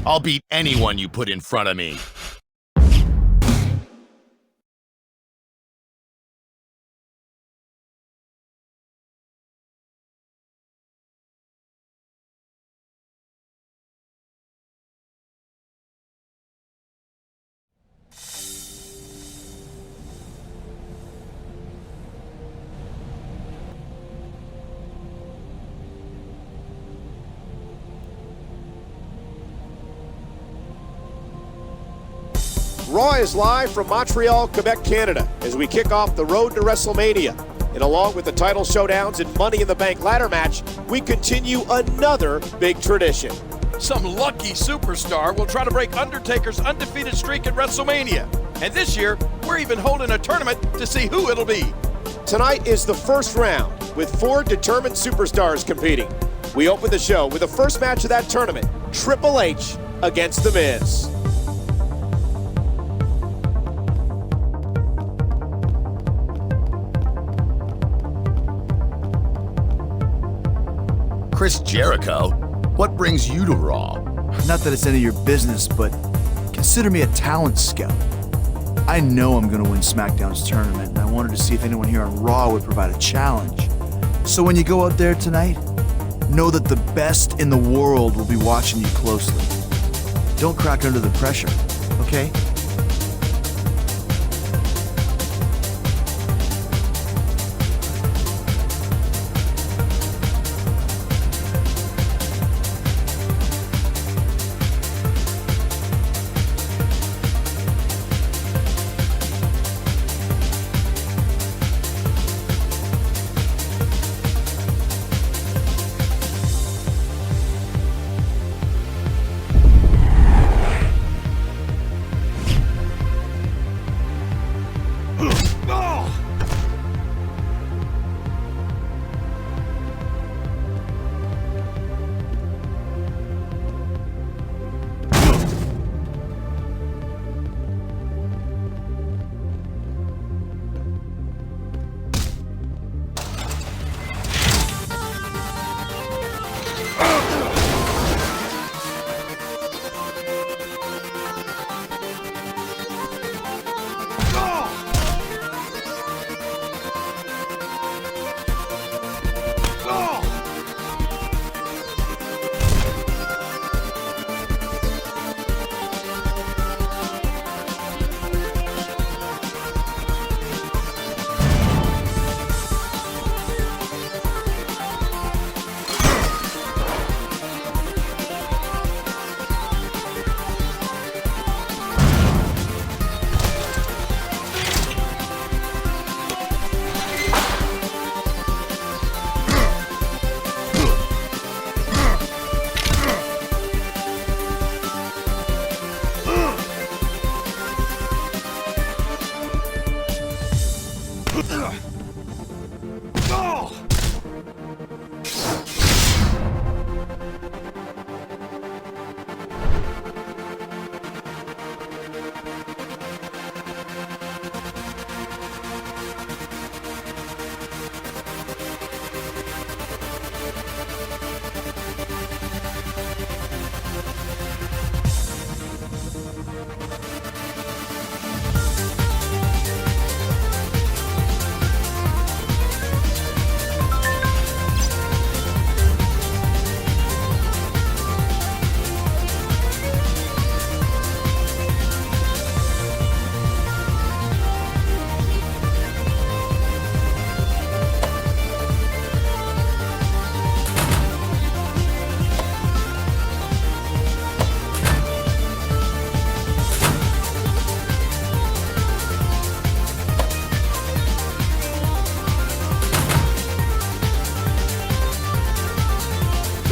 I'll beat anyone you put in front of me. Raw is live from Montreal, Quebec, Canada, as we kick off the road to WrestleMania. And along with the title showdowns and Money in the Bank ladder match, we continue another big tradition. Some lucky superstar will try to break Undertaker's undefeated streak at WrestleMania. And this year, we're even holding a tournament to see who it'll be. Tonight is the first round, with 4 determined superstars competing. We open the show with the first match of that tournament, Triple H against The Miz. Chris Jericho? What brings you to Raw? Not that it's any of your business, but consider me a talent scout. I know I'm going to win SmackDown's tournament, and I wanted to see if anyone here on Raw would provide a challenge. So when you go out there tonight, know that the best in the world will be watching you closely. Don't crack under the pressure, okay?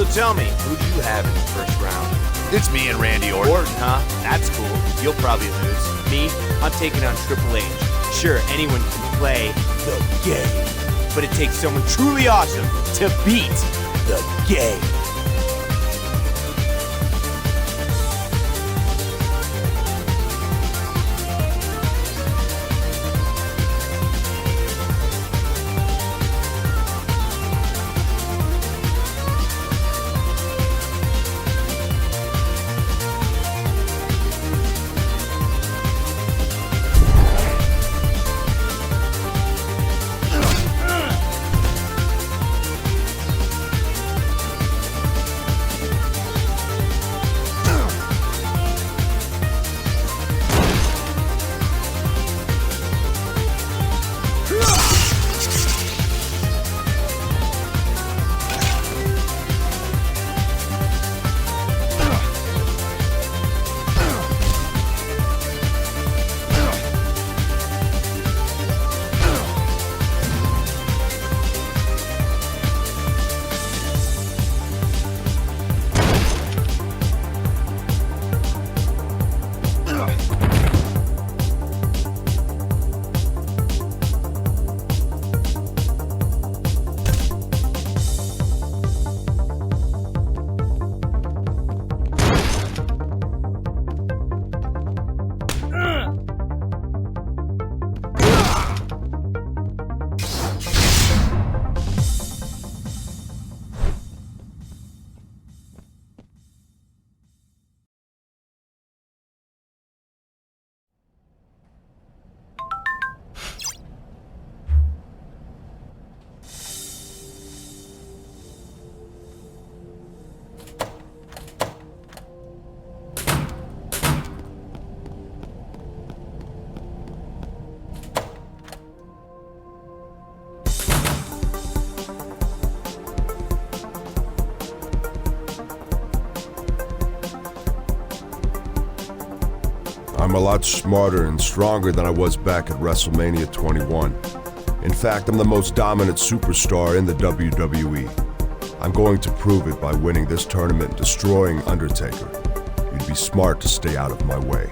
So tell me, who do you have in the first round? It's me and Randy Orton. Orton, huh? That's cool. You'll probably lose. Me? I'm taking on Triple H. Sure, anyone can play the game, but it takes someone truly awesome to beat the game. I'm a lot smarter and stronger than I was back at WrestleMania 21. In fact, I'm the most dominant superstar in the WWE. I'm going to prove it by winning this tournament and destroying Undertaker. You'd be smart to stay out of my way.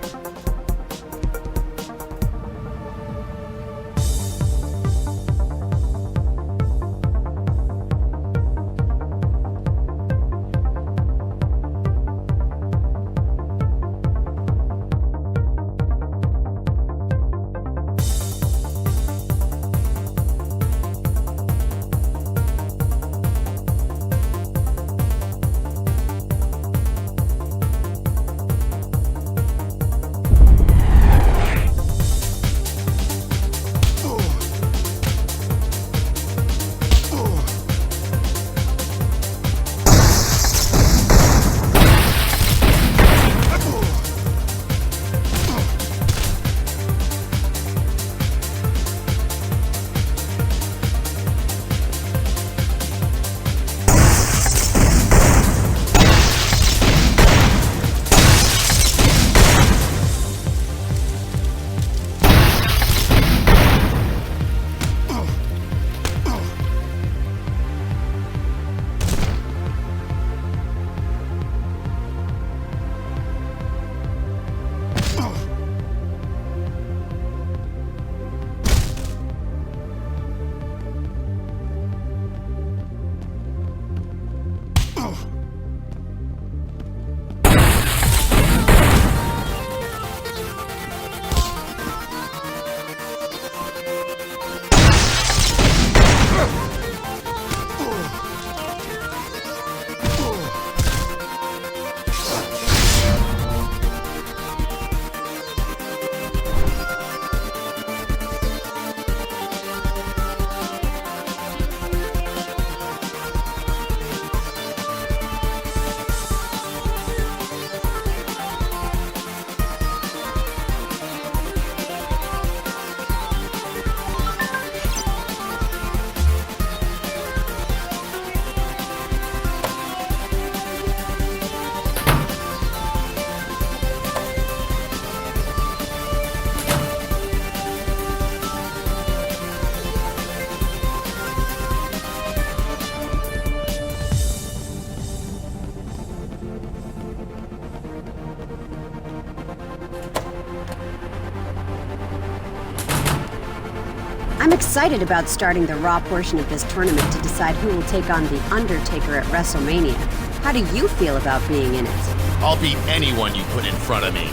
I'm excited about starting the Raw portion of this tournament to decide who will take on The Undertaker at WrestleMania. How do you feel about being in it? I'll beat anyone you put in front of me,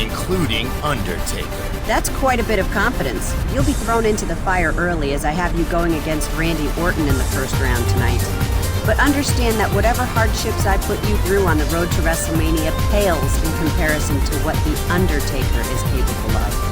including Undertaker. That's quite a bit of confidence. You'll be thrown into the fire early as I have you going against Randy Orton in the first round tonight. But understand that whatever hardships I put you through on the road to WrestleMania pales in comparison to what The Undertaker is capable of.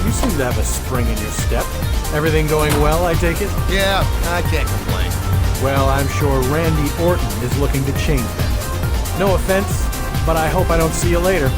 You seem to have a spring in your step. Everything going well, I take it? Yeah, I can't complain. Well, I'm sure Randy Orton is looking to change that. No offense, but I hope I don't see you later.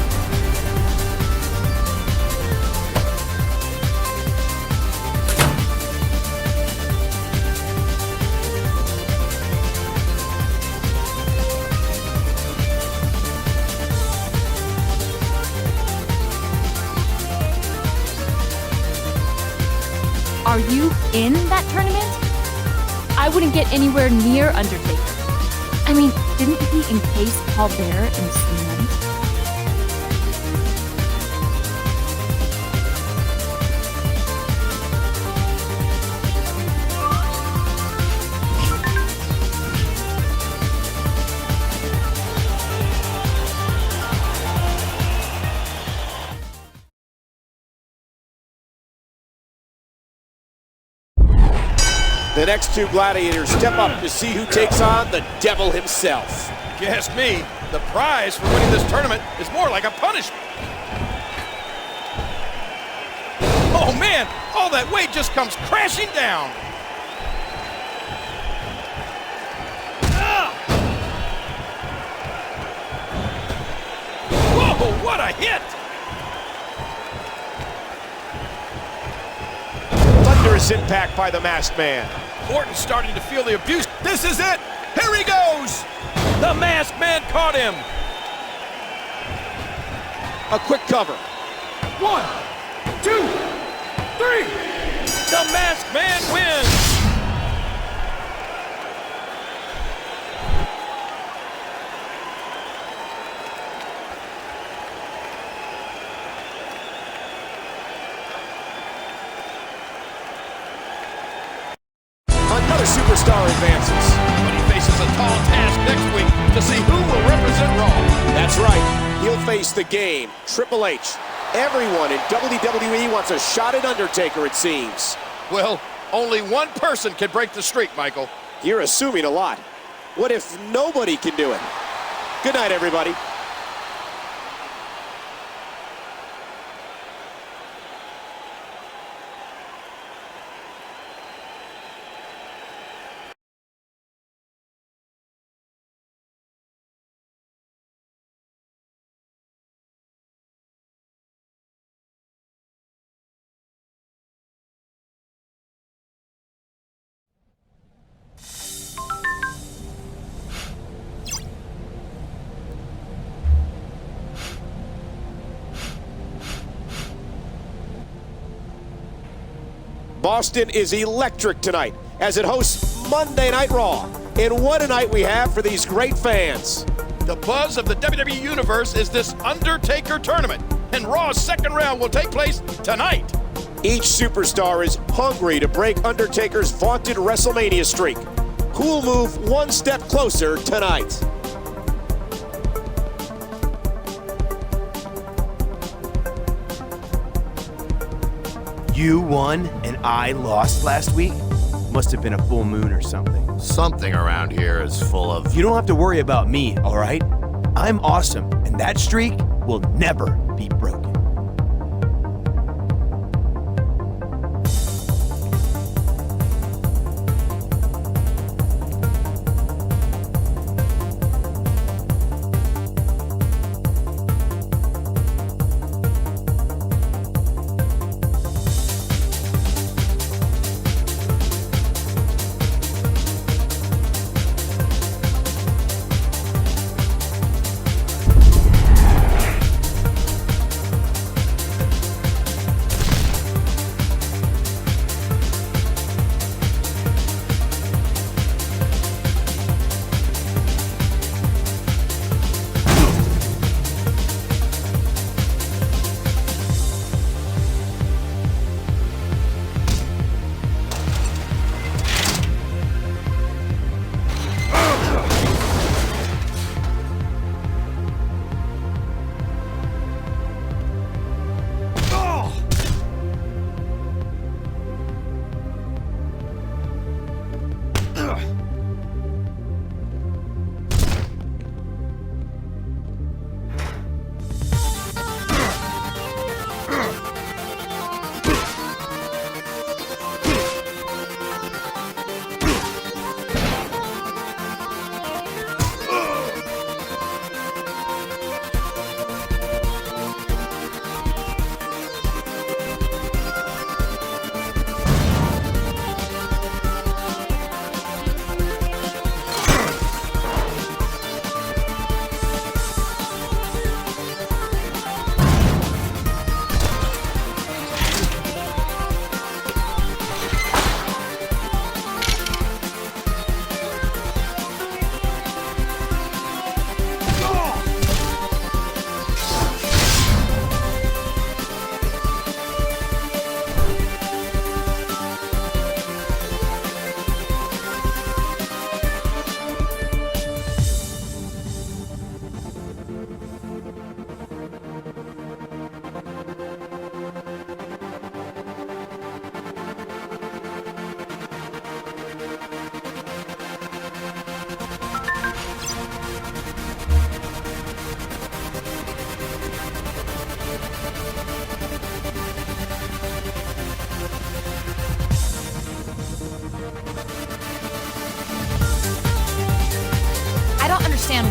Are you in that tournament? I wouldn't get anywhere near Undertaker. I mean, didn't he encase Paul Bearer in cement? The next two gladiators step up to see who takes on the devil himself. If you ask me, the prize for winning this tournament is more like a punishment. Oh man, all that weight just comes crashing down. a hit! Thunderous impact by the Masked Man. Orton's starting to feel the abuse. This is it! Here he goes! The Masked Man caught him! A quick cover. 1, 2, 3! The Masked Man wins! Another superstar advances. But he faces a tall task next week to see who will represent Raw. That's right. He'll face the Game, Triple H. Everyone in WWE wants a shot at Undertaker, it seems. Well, only one person can break the streak, Michael. You're assuming a lot. What if nobody can do it? Good night, everybody. Boston is electric tonight as it hosts Monday Night Raw. And what a night we have for these great fans. The buzz of the WWE Universe is this Undertaker tournament, and Raw's second round will take place tonight. Each superstar is hungry to break Undertaker's vaunted WrestleMania streak. Who'll move one step closer tonight? You won and I lost last week? Must have been a full moon or something. Something around here is full of... You don't have to worry about me, all right? I'm awesome, and that streak will never be broken.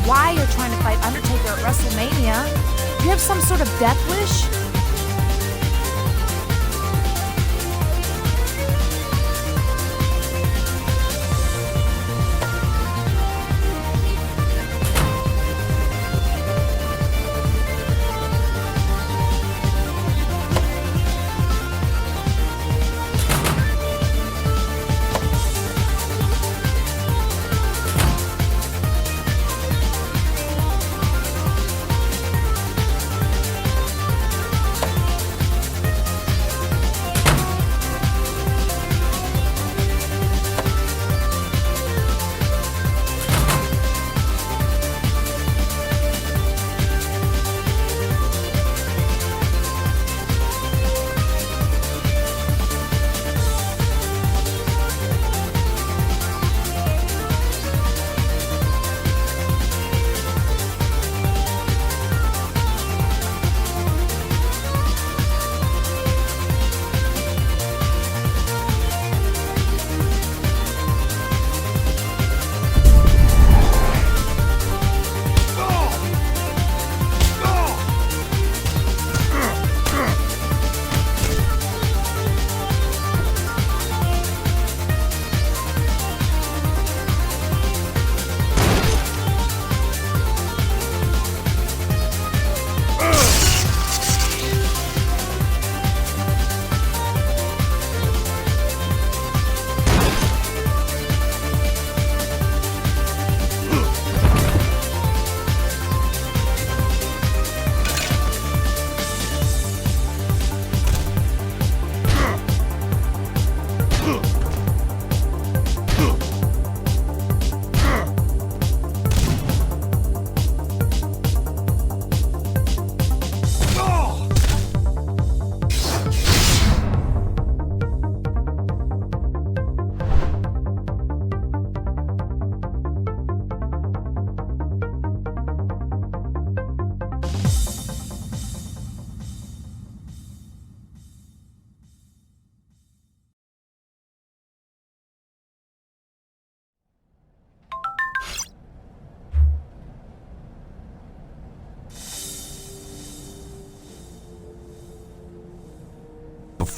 Why you're trying to fight Undertaker at WrestleMania. You have some sort of death wish?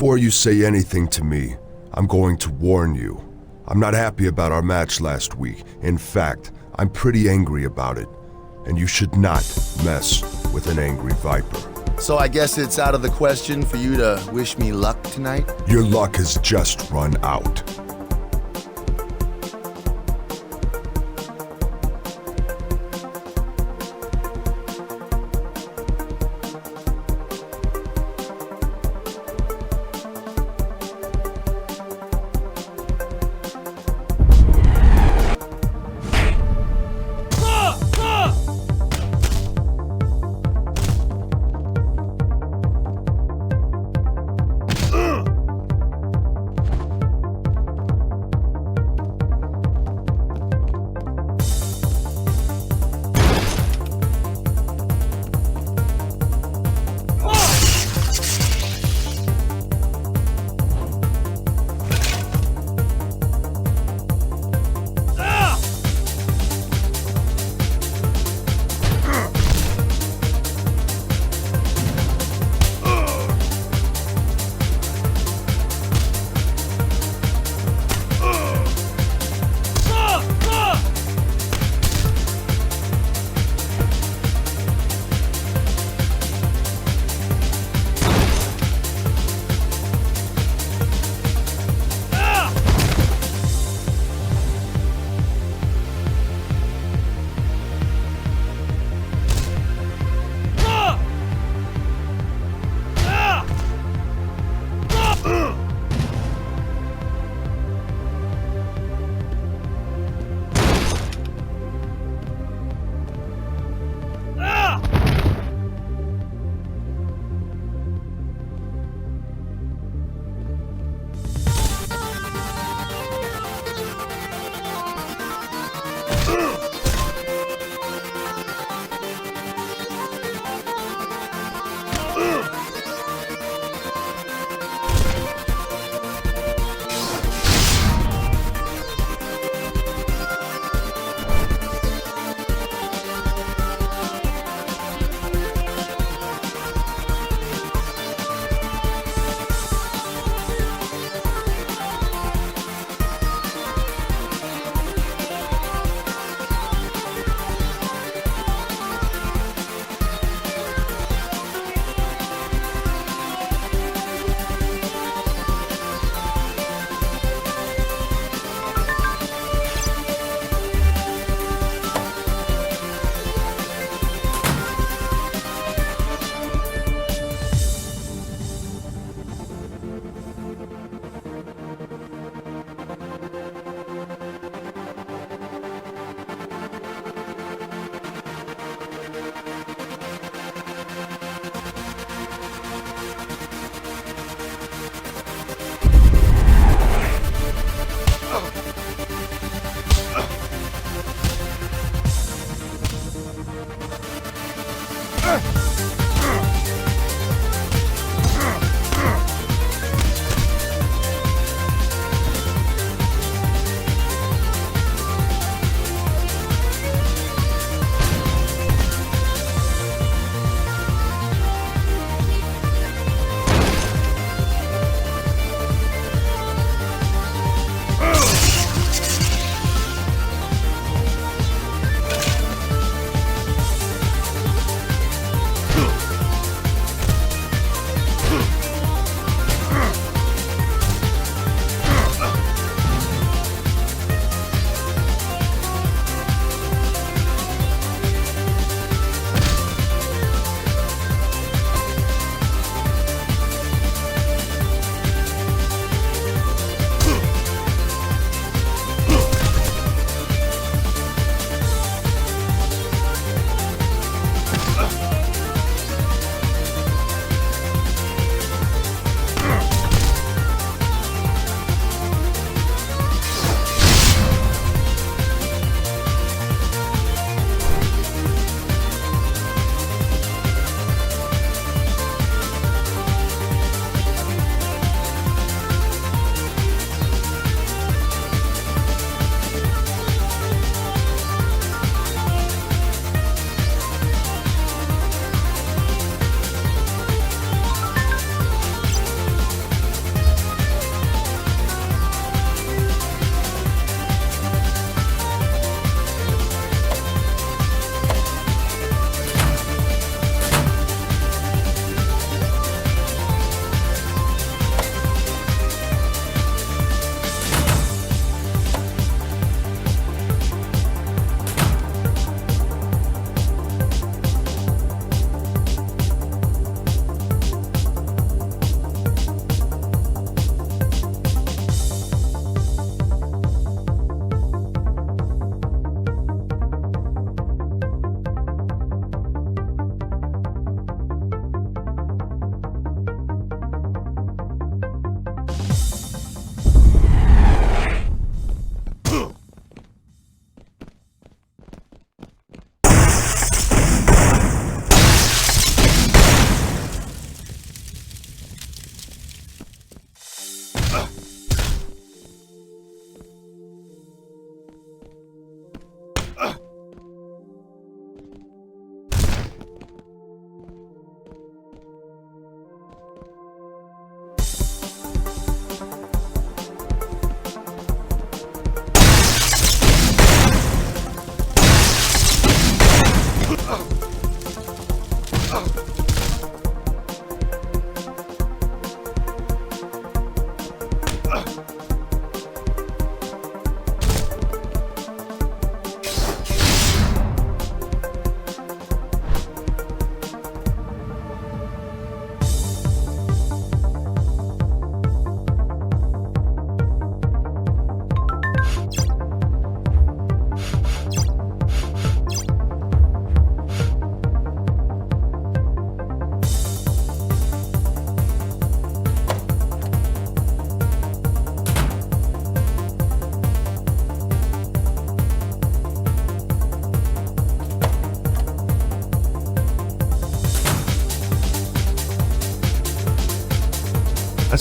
Before you say anything to me, I'm going to warn you. I'm not happy about our match last week. In fact, I'm pretty angry about it. And you should not mess with an angry viper. So I guess it's out of the question for you to wish me luck tonight? Your luck has just run out.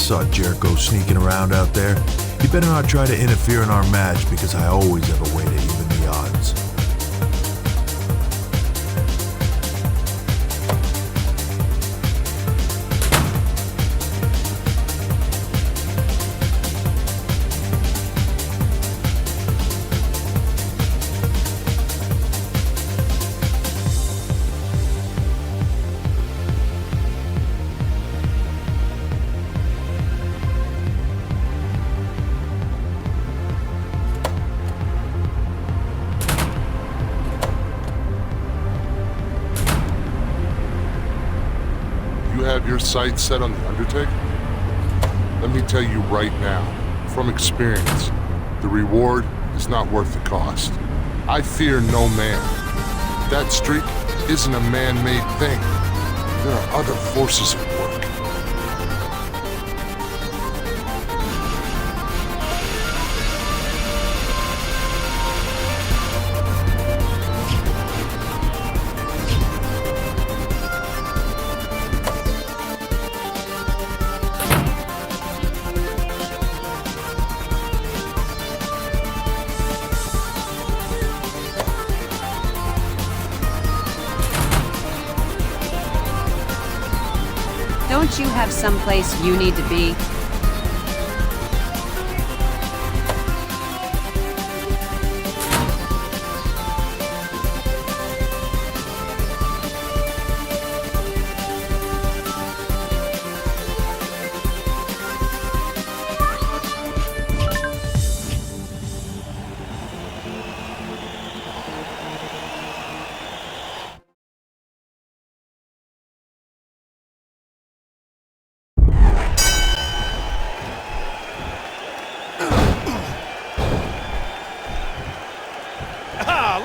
saw Jericho sneaking around out there. You better not try to interfere in our match because I always have a way to even the odds. You have your sights set on the Undertaker? Let me tell you right now, from experience, the reward is not worth the cost. I fear no man. That streak isn't a man-made thing. There are other forces at work. Don't you have someplace you need to be?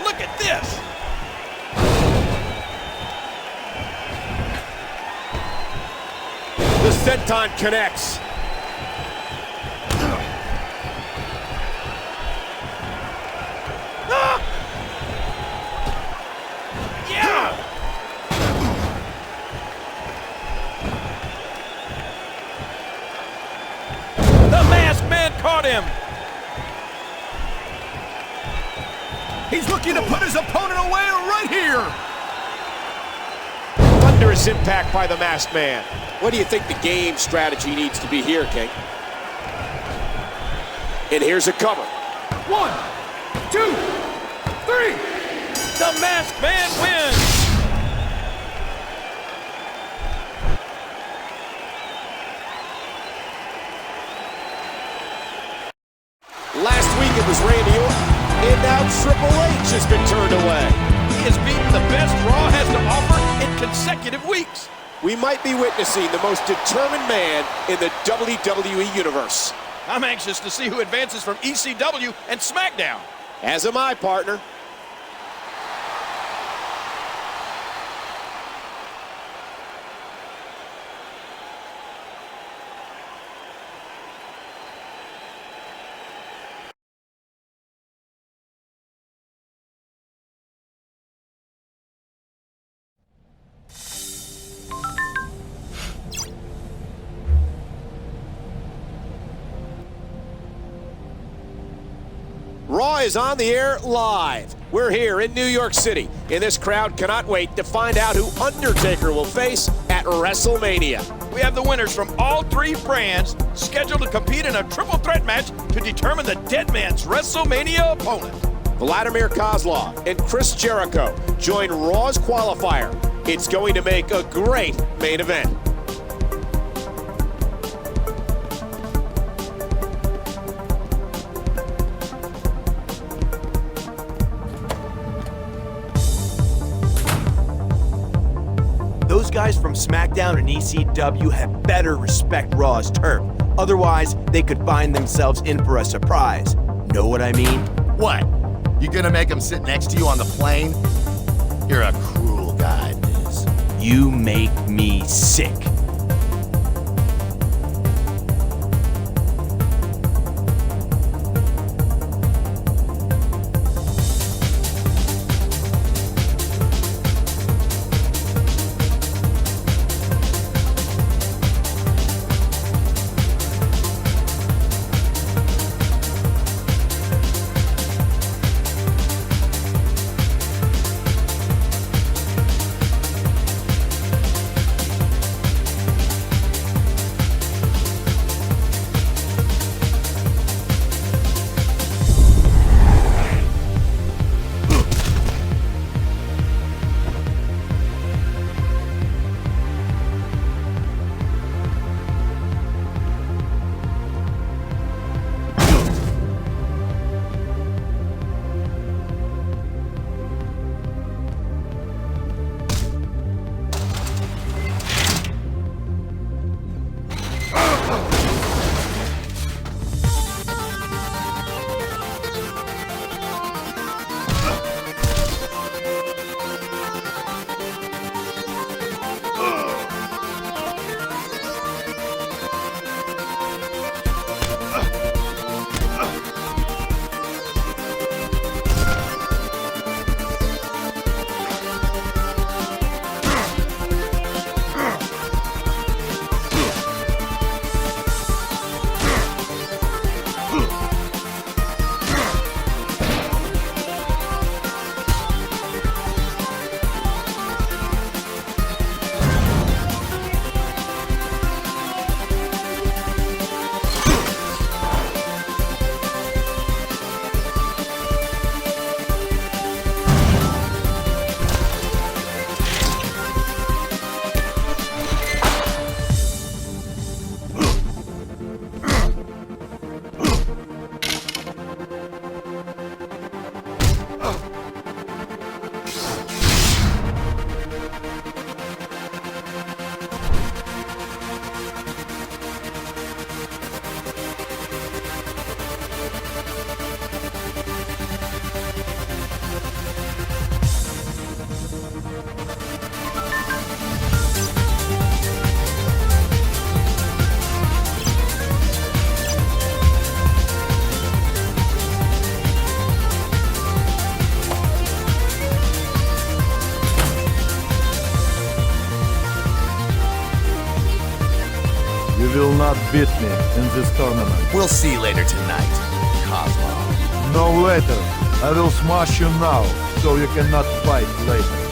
Look at this! The senton connects. Yeah! The masked man caught him! He's looking to put his opponent away right here! Thunderous impact by the masked man. What do you think the game strategy needs to be here, King? And here's a cover. 1, 2, 3! The masked man wins! Last week it was Randy Orton, and now Triple H has been turned away. He has beaten the best Raw has to offer in consecutive weeks. We might be witnessing the most determined man in the WWE Universe. I'm anxious to see who advances from ECW and SmackDown. As am I, partner. Raw is on the air live. We're here in New York City, and this crowd cannot wait to find out who Undertaker will face at WrestleMania. We have the winners from all three brands scheduled to compete in a triple threat match to determine the dead man's WrestleMania opponent. Vladimir Kozlov and Chris Jericho join Raw's qualifier. It's going to make a great main event. Those guys from SmackDown and ECW had better respect Raw's turf. Otherwise, they could find themselves in for a surprise. Know what I mean? What? You gonna make him sit next to you on the plane? You're a cruel guy, Miz. You make me sick. not beat me in this tournament. We'll see later tonight, Cosmo. No later. I will smash you now, so you cannot fight later.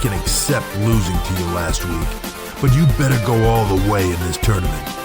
can accept losing to you last week, but you better go all the way in this tournament.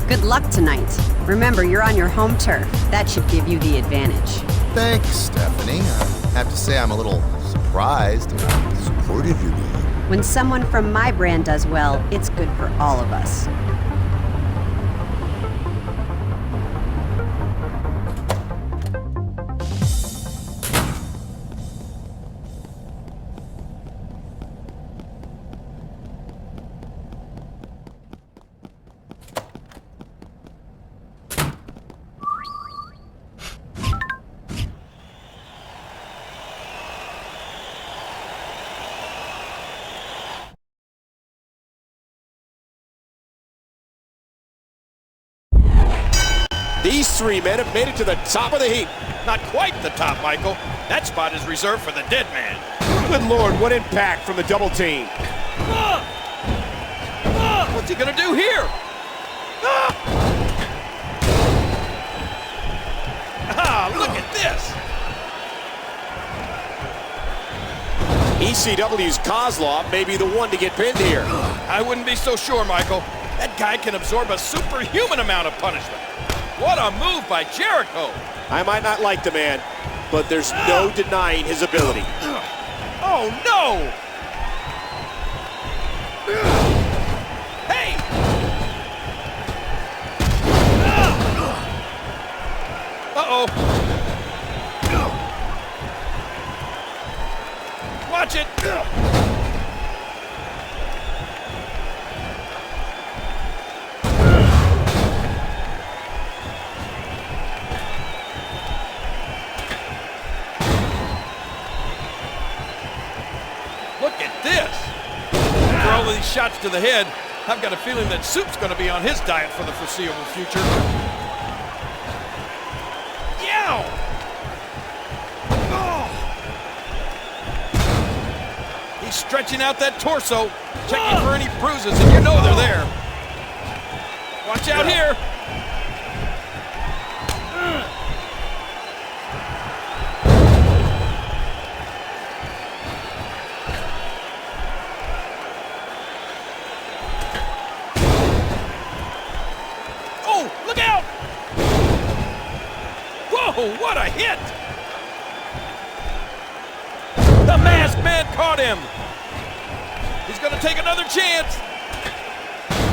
Good luck tonight. Remember, you're on your home turf. That should give you the advantage. Thanks, Stephanie. I have to say I'm a little surprised and how supportive you're being. When someone from my brand does well, it's good for all of us. These three men have made it to the top of the heap. Not quite the top, Michael. That spot is reserved for the dead man. Good Lord, what impact from the double team. What's he gonna do here? Look at this. ECW's Kozlov may be the one to get pinned here. I wouldn't be so sure, Michael. That guy can absorb a superhuman amount of punishment. What a move by Jericho. I might not like the man, but there's no denying his ability. Oh, no! Hey! Uh-oh. Watch it. Look at this. For all of these shots to the head, I've got a feeling that Soup's going to be on his diet for the foreseeable future. Yow! Oh. He's He's stretching out that torso, checking for any bruises, and you know they're there. Watch out here. Oh, look out! Whoa, what a hit! The Masked Man caught him. He's going to take another chance.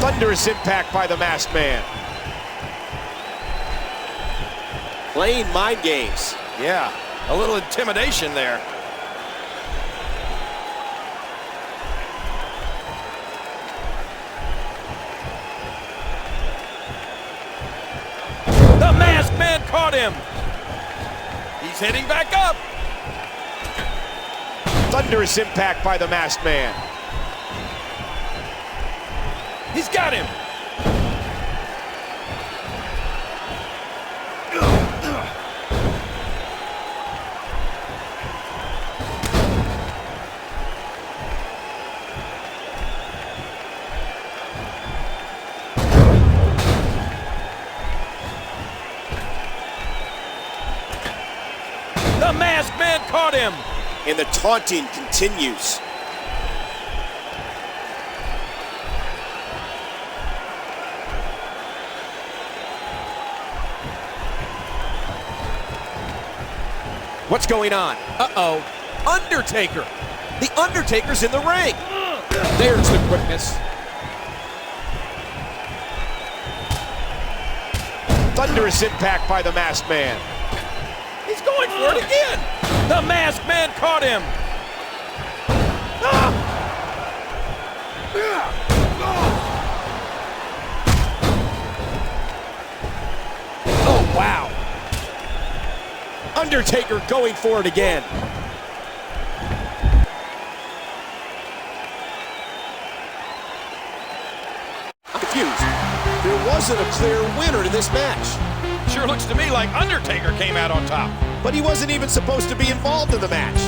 Thunderous impact by the Masked Man. Playing mind games. Yeah, a little intimidation there. The Masked Man caught him. He's heading back up. Thunderous impact by the Masked Man. He's got him. The Masked Man caught him. And the taunting continues. What's going on? Uh-oh. Undertaker. The Undertaker's in the ring. There's the quickness. Thunderous impact by the Masked Man. He's going for it again. The Masked Man caught him. Ah! Oh, wow. Undertaker going for it again. I'm confused. There wasn't a clear winner to this match. Sure looks to me like Undertaker came out on top. But he wasn't even supposed to be involved in the match.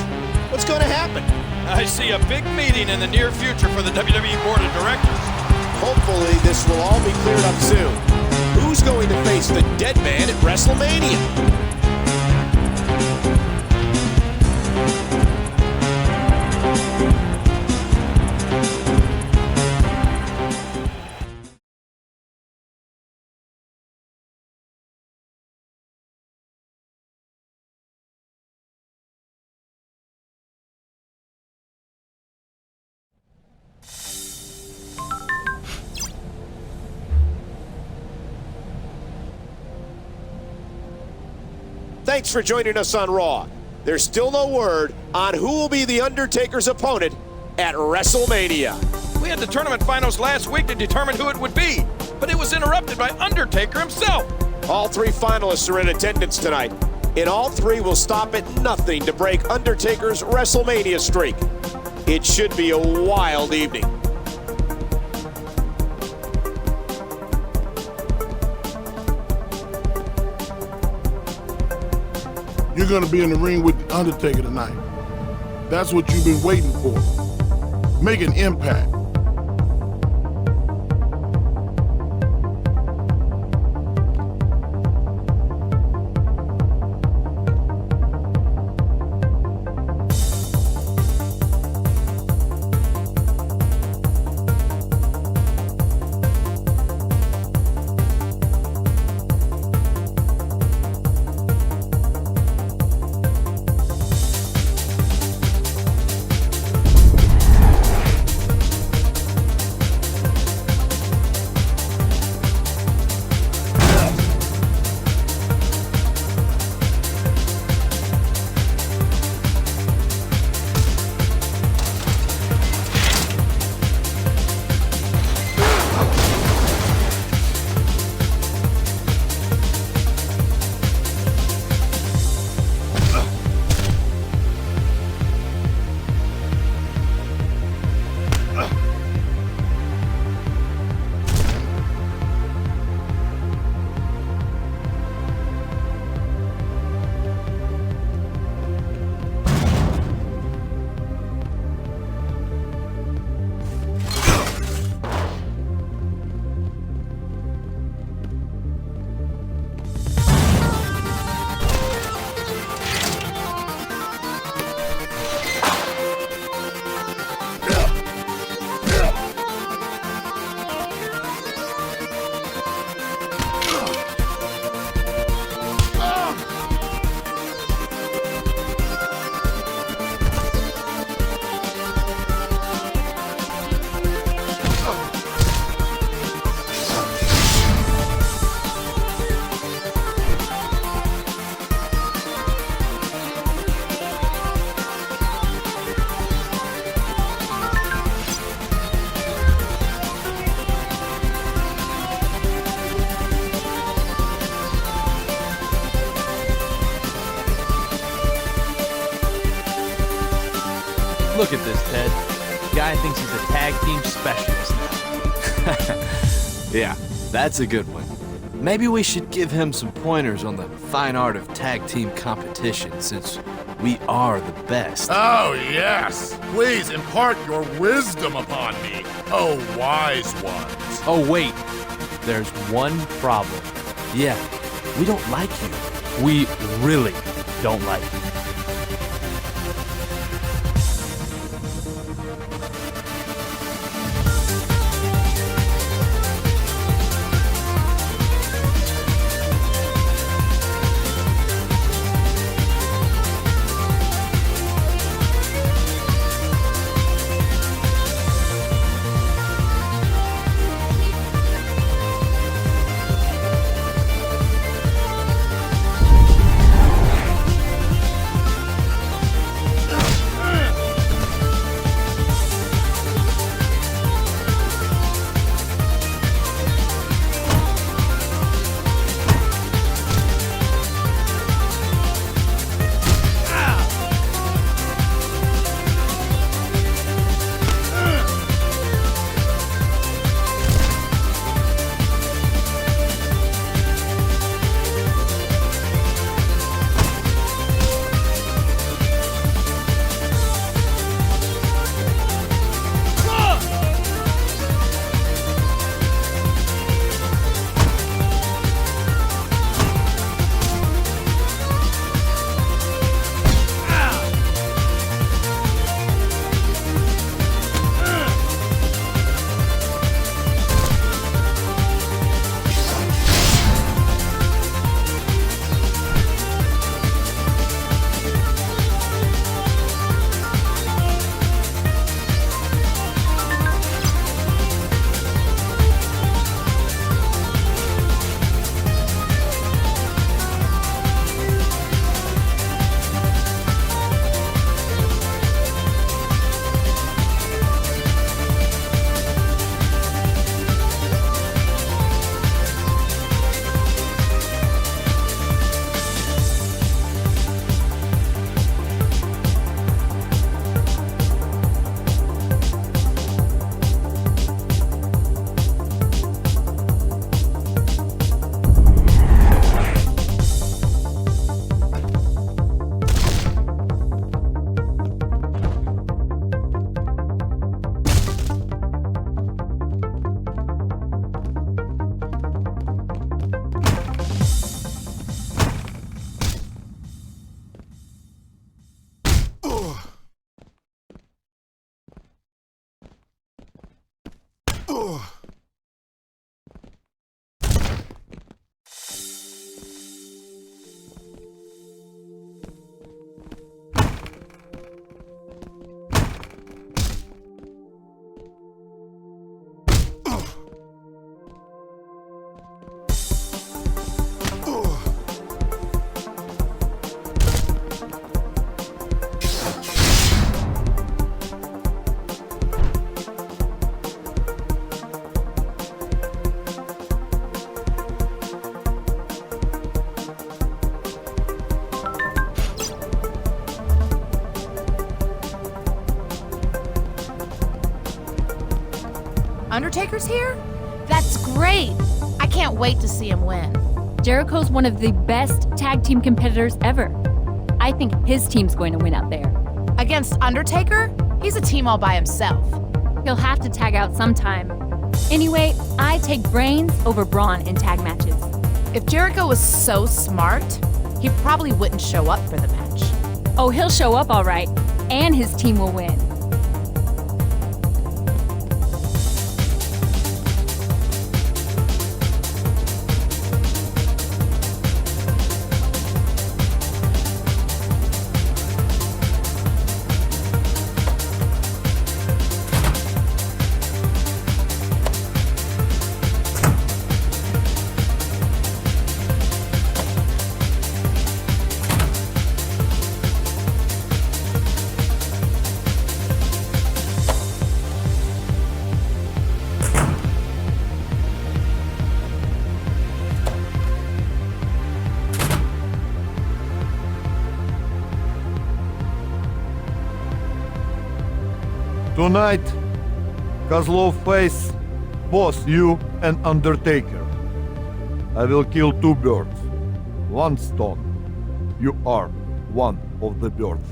What's going to happen? I see a big meeting in the near future for the WWE Board of Directors. Hopefully this will all be cleared up soon. Who's going to face the Dead Man at WrestleMania? Thanks for joining us on Raw. There's still no word on who will be the Undertaker's opponent at WrestleMania. We had the tournament finals last week to determine who it would be, but it was interrupted by Undertaker himself. All three finalists are in attendance tonight, and all three will stop at nothing to break Undertaker's WrestleMania streak. It should be a wild evening. You're gonna be in the ring with The Undertaker tonight. That's what you've been waiting for. Make an impact. Look at this, Ted. Guy thinks he's a tag team specialist. Yeah, that's a good one. Maybe we should give him some pointers on the fine art of tag team competition, since we are the best. Oh, yes! Please impart your wisdom upon me, oh wise ones. Oh, wait. There's one problem. Yeah, we don't like you. We really don't like you. Undertaker's here? That's great! I can't wait to see him win. Jericho's one of the best tag team competitors ever. I think his team's going to win out there. Against Undertaker? He's a team all by himself. He'll have to tag out sometime. Anyway, I take brains over brawn in tag matches. If Jericho was so smart, he probably wouldn't show up for the match. Oh, he'll show up all right, and his team will win. Tonight, Kozlov face both you and Undertaker. I will kill two birds, one stone. You are one of the birds.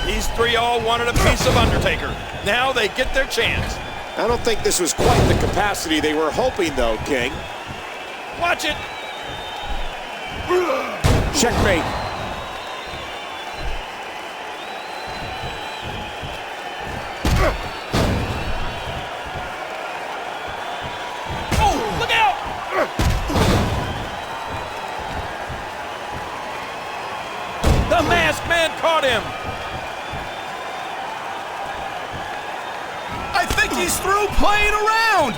These three all wanted a piece of Undertaker. Now they get their chance. I don't think this was quite the capacity they were hoping, though, King. Watch it. Checkmate. Oh, look out! The masked man caught him. I think he's through playing around.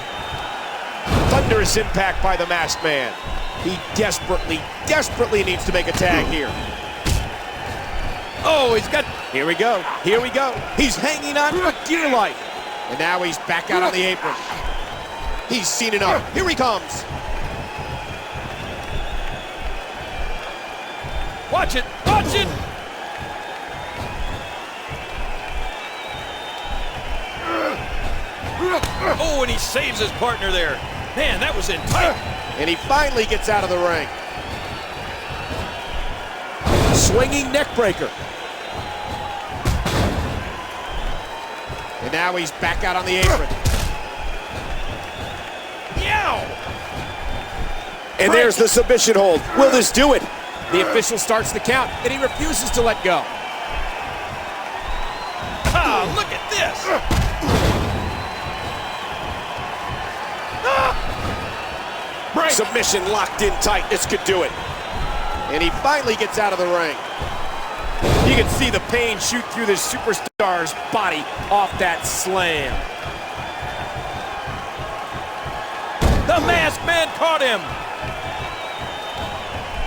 Thunderous impact by the masked man. He desperately needs to make a tag here. Oh, he's got... Here we go. Here we go. He's hanging on for dear life. And now he's back out on the apron. He's seen enough. Here he comes. Watch it. Watch it. Oh, and he saves his partner there. Man, that was in tight. And he finally gets out of the ring. Swinging neck breaker. And now he's back out on the apron. Yow! And there's the submission hold. Will this do it? The official starts the count, and he refuses to let go. Submission locked in tight. This could do it. And he finally gets out of the ring. You can see the pain shoot through this superstar's body off that slam. The masked man caught him.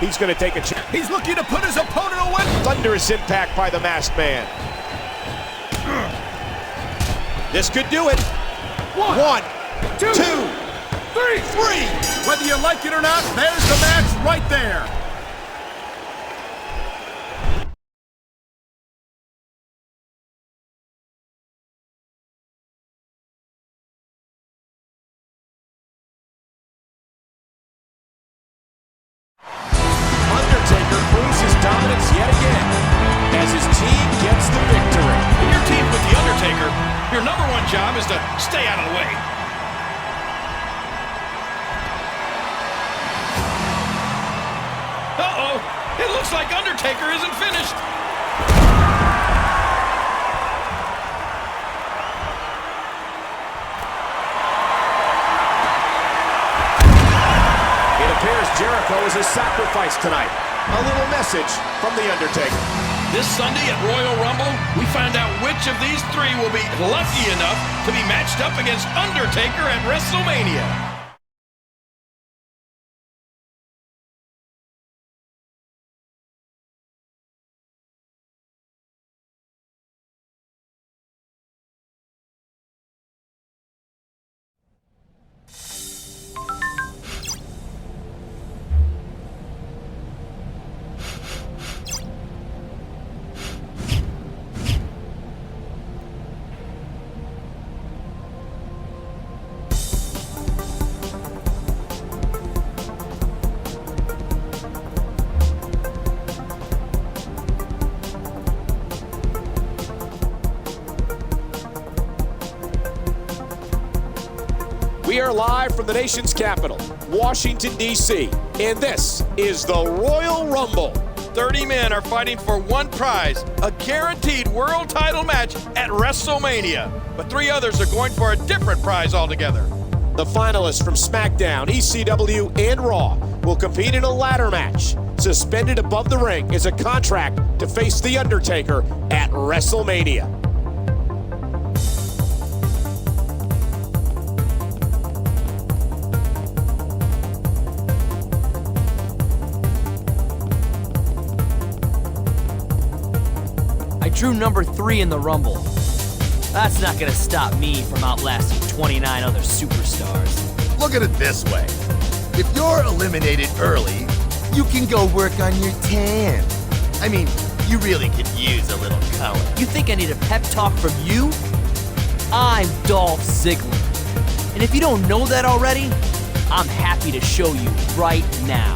He's going to take a chance. He's looking to put his opponent away. Thunderous impact by the masked man. This could do it. One, two, three. Whether you like it or not, there's the match right there. Undertaker proves his dominance yet again as his team gets the victory. When you're teamed with The Undertaker, your number one job is to stay out of the way. Uh-oh, it looks like Undertaker isn't finished. It appears Jericho is a sacrifice tonight. A little message from The Undertaker. This Sunday at Royal Rumble, we find out which of these three will be lucky enough to be matched up against Undertaker at WrestleMania. We are live from the nation's capital, Washington, D.C., and this is the Royal Rumble. 30 men are fighting for one prize, a guaranteed world title match at WrestleMania. But 3 others are going for a different prize altogether. The finalists from SmackDown, ECW, and Raw will compete in a ladder match. Suspended above the ring is a contract to face The Undertaker at WrestleMania. I drew number 3 in the Rumble. That's not gonna stop me from outlasting 29 other superstars. Look at it this way. If you're eliminated early, you can go work on your tan. I mean, you really could use a little color. You think I need a pep talk from you? I'm Dolph Ziggler. And if you don't know that already, I'm happy to show you right now.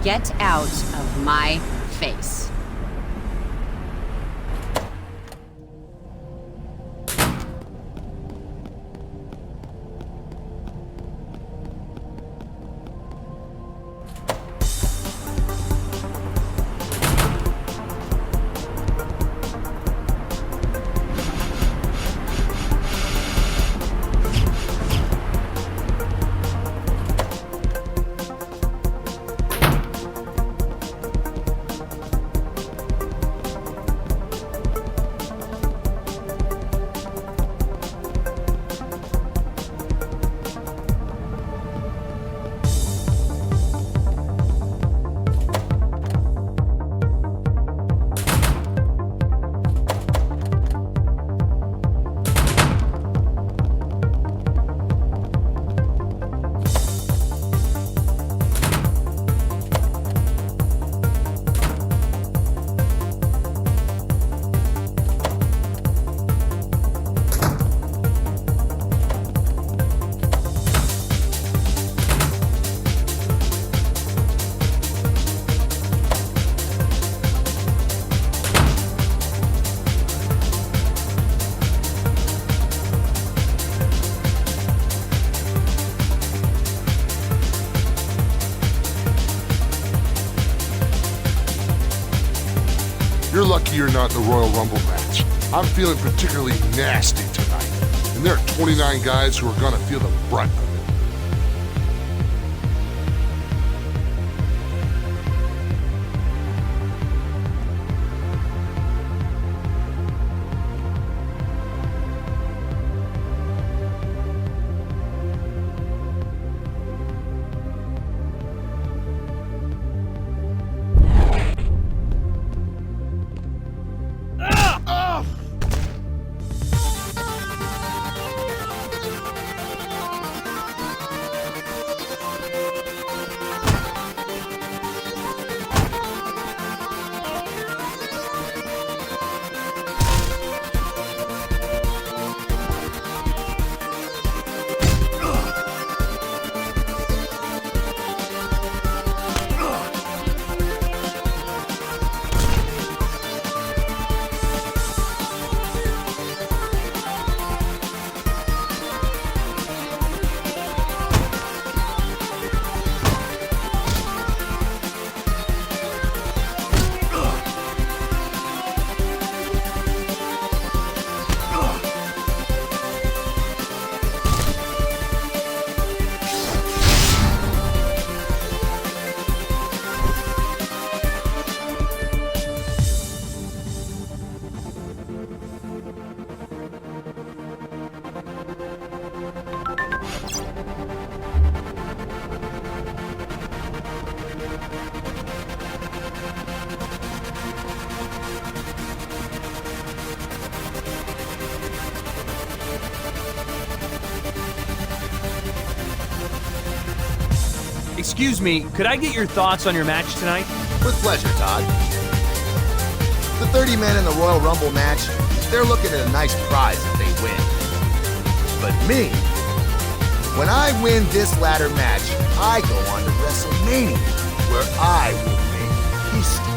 Get out of my face. You're lucky you're not in the Royal Rumble match. I'm feeling particularly nasty tonight, and there are 29 guys who are gonna feel the brunt of it. Excuse me, could I get your thoughts on your match tonight? With pleasure, Todd. The 30 men in the Royal Rumble match, they're looking at a nice prize if they win. But me, when I win this ladder match, I go on to WrestleMania, where I will make history.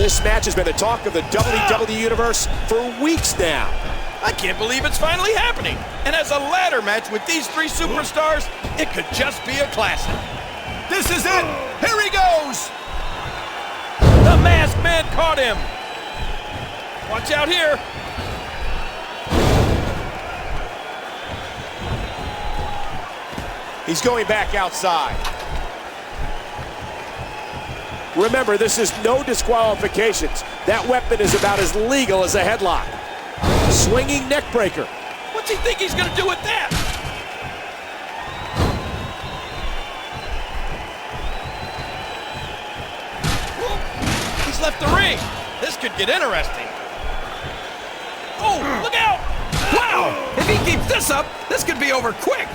This match has been the talk of the WWE Universe for weeks now. I can't believe it's finally happening. And as a ladder match with these three superstars, it could just be a classic. This is it. Here he goes. The masked man caught him. Watch out here. He's going back outside. Remember, this is no disqualifications. That weapon is about as legal as a headlock. Swinging neck breaker. What's he think he's gonna do with that? He's left the ring. This could get interesting. Oh, look out! Wow! If he keeps this up, this could be over quick.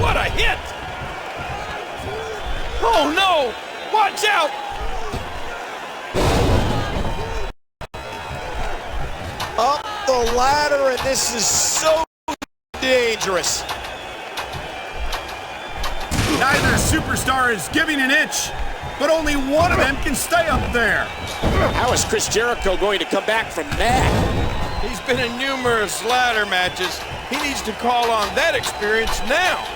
What a hit! Oh no! Watch out! Up the ladder, and this is so dangerous. Neither superstar is giving an inch, but only one of them can stay up there. How is Chris Jericho going to come back from that? He's been in numerous ladder matches. He needs to call on that experience now.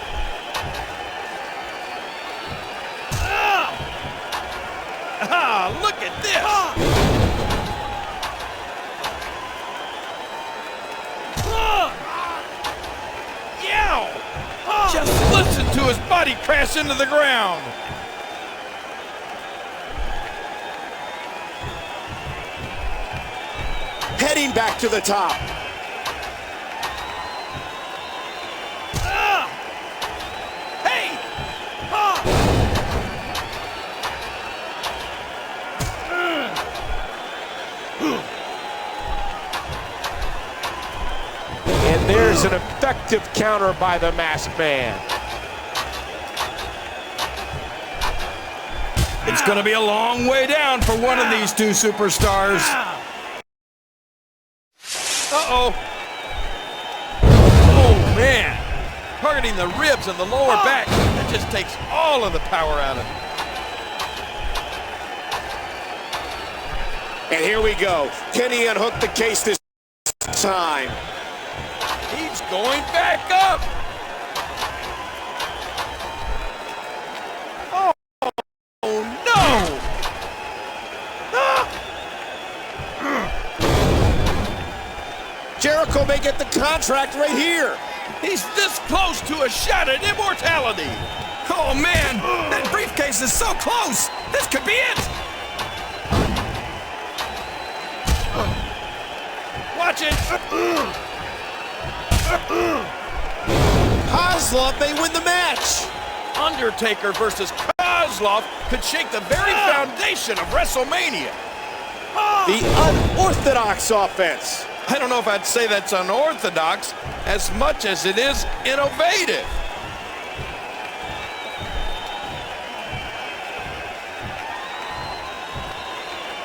Ah, look at this! Yow! Just listen to his body crash into the ground. Heading back to the top. Hey! And there's an effective counter by the masked man. It's going to be a long way down for one of these two superstars. Uh-oh. Oh, man. Targeting the ribs and the lower back. That just takes all of the power out of it. And here we go. Can he unhook the case this time? He's going back up. Oh, no. Jericho may get the contract right here. He's this close to a shot at immortality. Oh, man. That briefcase is so close. This could be it. Watch it. Kozlov may win the match. Undertaker versus Kozlov could shake the very foundation of WrestleMania. The unorthodox offense. I don't know if I'd say that's unorthodox as much as it is innovative.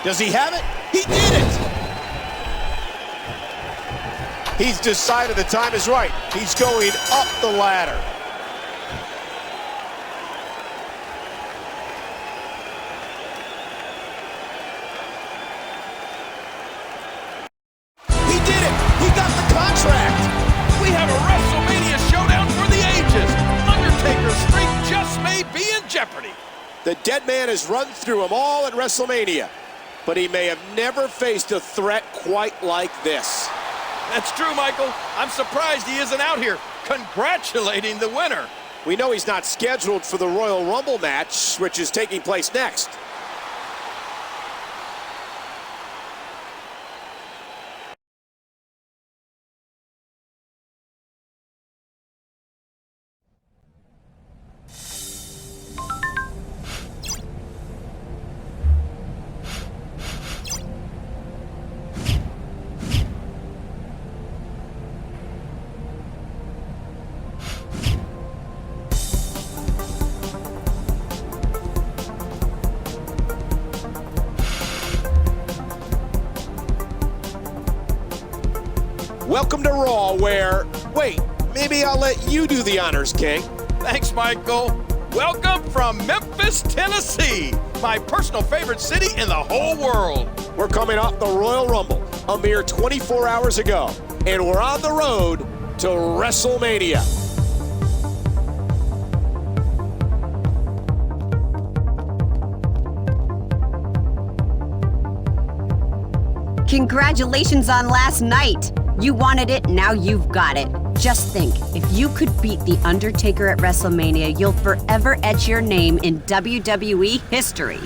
Does he have it? He did it! He's decided the time is right. He's going up the ladder. He did it! He got the contract! We have a WrestleMania showdown for the ages. Undertaker's streak just may be in jeopardy. The dead man has run through them all at WrestleMania, but he may have never faced a threat quite like this. That's true, Michael. I'm surprised he isn't out here congratulating the winner. We know he's not scheduled for the Royal Rumble match, which is taking place next. Welcome to Raw, where... Wait, maybe I'll let you do the honors, King. Thanks, Michael. Welcome from Memphis, Tennessee, my personal favorite city in the whole world. We're coming off the Royal Rumble a mere 24 hours ago, and we're on the road to WrestleMania. Congratulations on last night. You wanted it, now you've got it. Just think, if you could beat The Undertaker at WrestleMania, you'll forever etch your name in WWE history.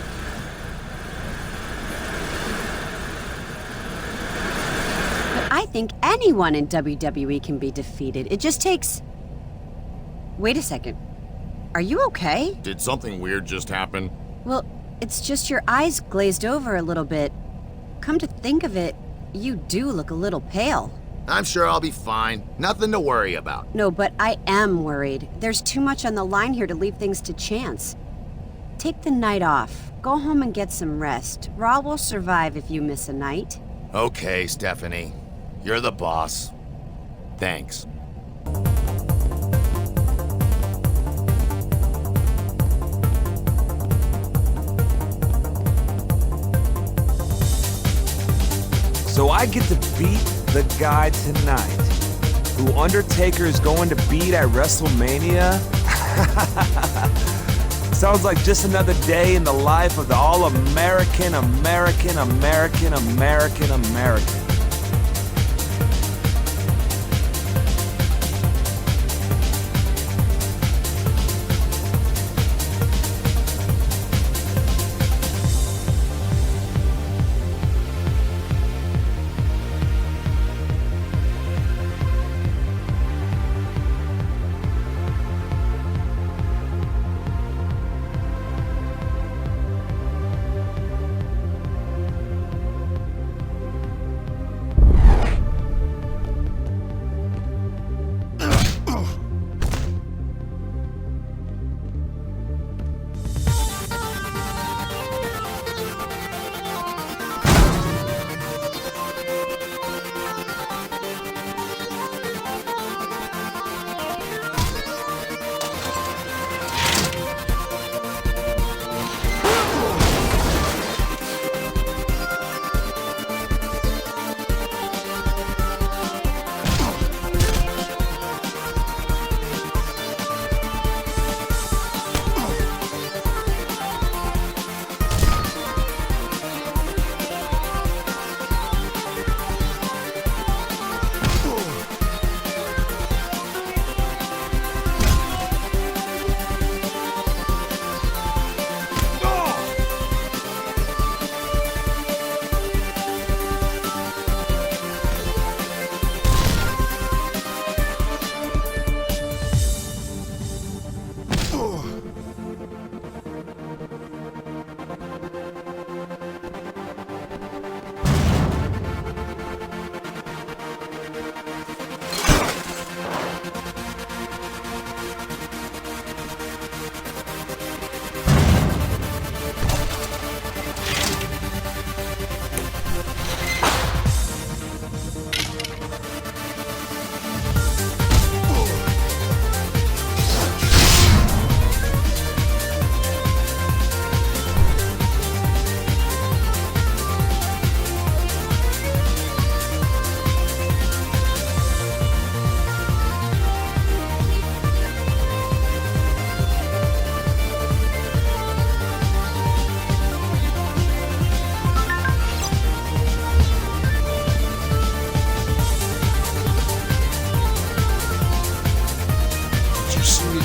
But I think anyone in WWE can be defeated. It just takes... Wait a second. Are you okay? Did something weird just happen? Well, it's just your eyes glazed over a little bit. Come to think of it, you do look a little pale. I'm sure I'll be fine. Nothing to worry about. No, but I am worried. There's too much on the line here to leave things to chance. Take the night off. Go home and get some rest. Raw will survive if you miss a night. Okay, Stephanie. You're the boss. Thanks. So I get to beat the guy tonight, who Undertaker is going to beat at WrestleMania? Sounds like just another day in the life of the all-American, American.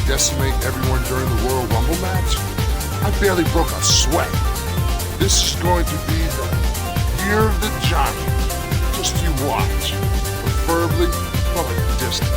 Decimate everyone during the Royal Rumble match? I barely broke a sweat. This is going to be the year of the giant. Just you watch, preferably from a distance.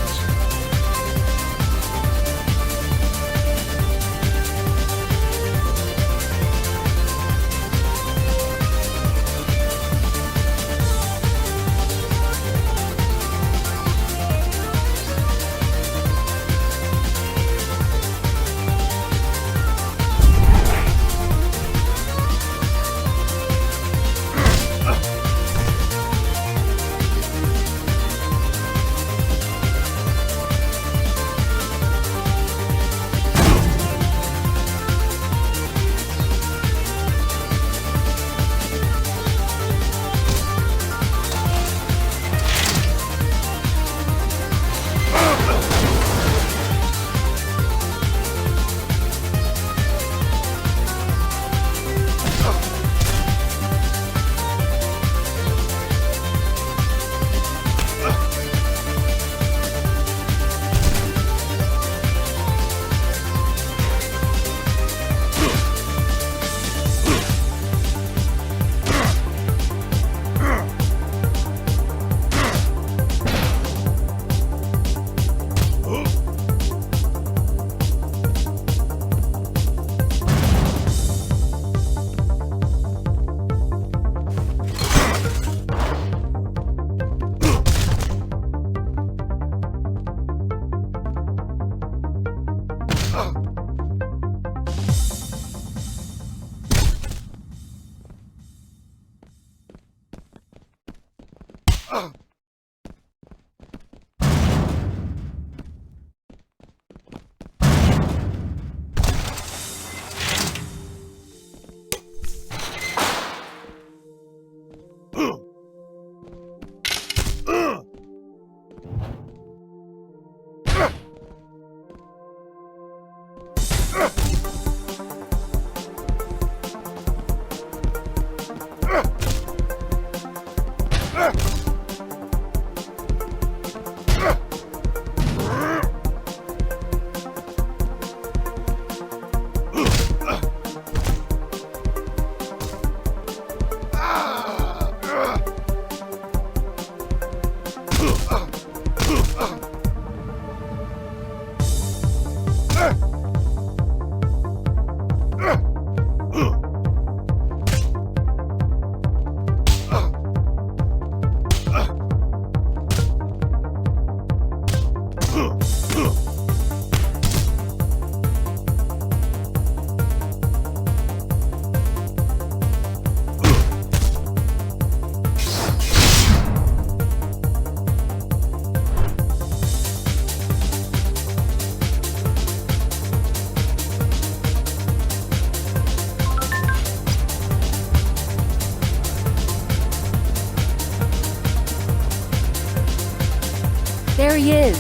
There he is.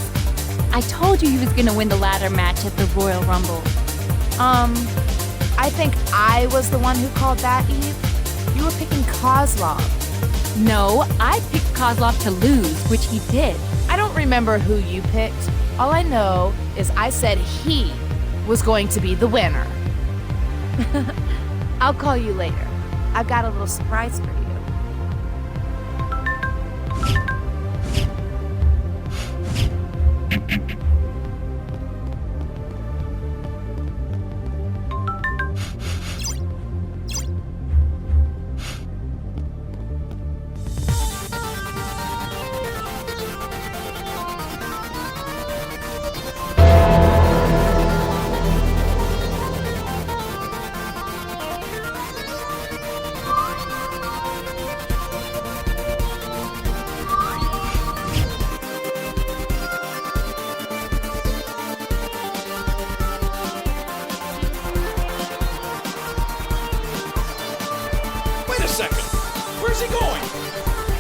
I told you he was gonna win the ladder match at the Royal Rumble. I think I was the one who called that, Eve. You were picking Kozlov. No, I picked Kozlov to lose, which he did. I don't remember who you picked. All I know is I said he was going to be the winner. I'll call you later. I've got a little surprise for you.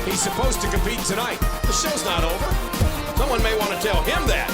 He's supposed to compete tonight. The show's not over. Someone may want to tell him that.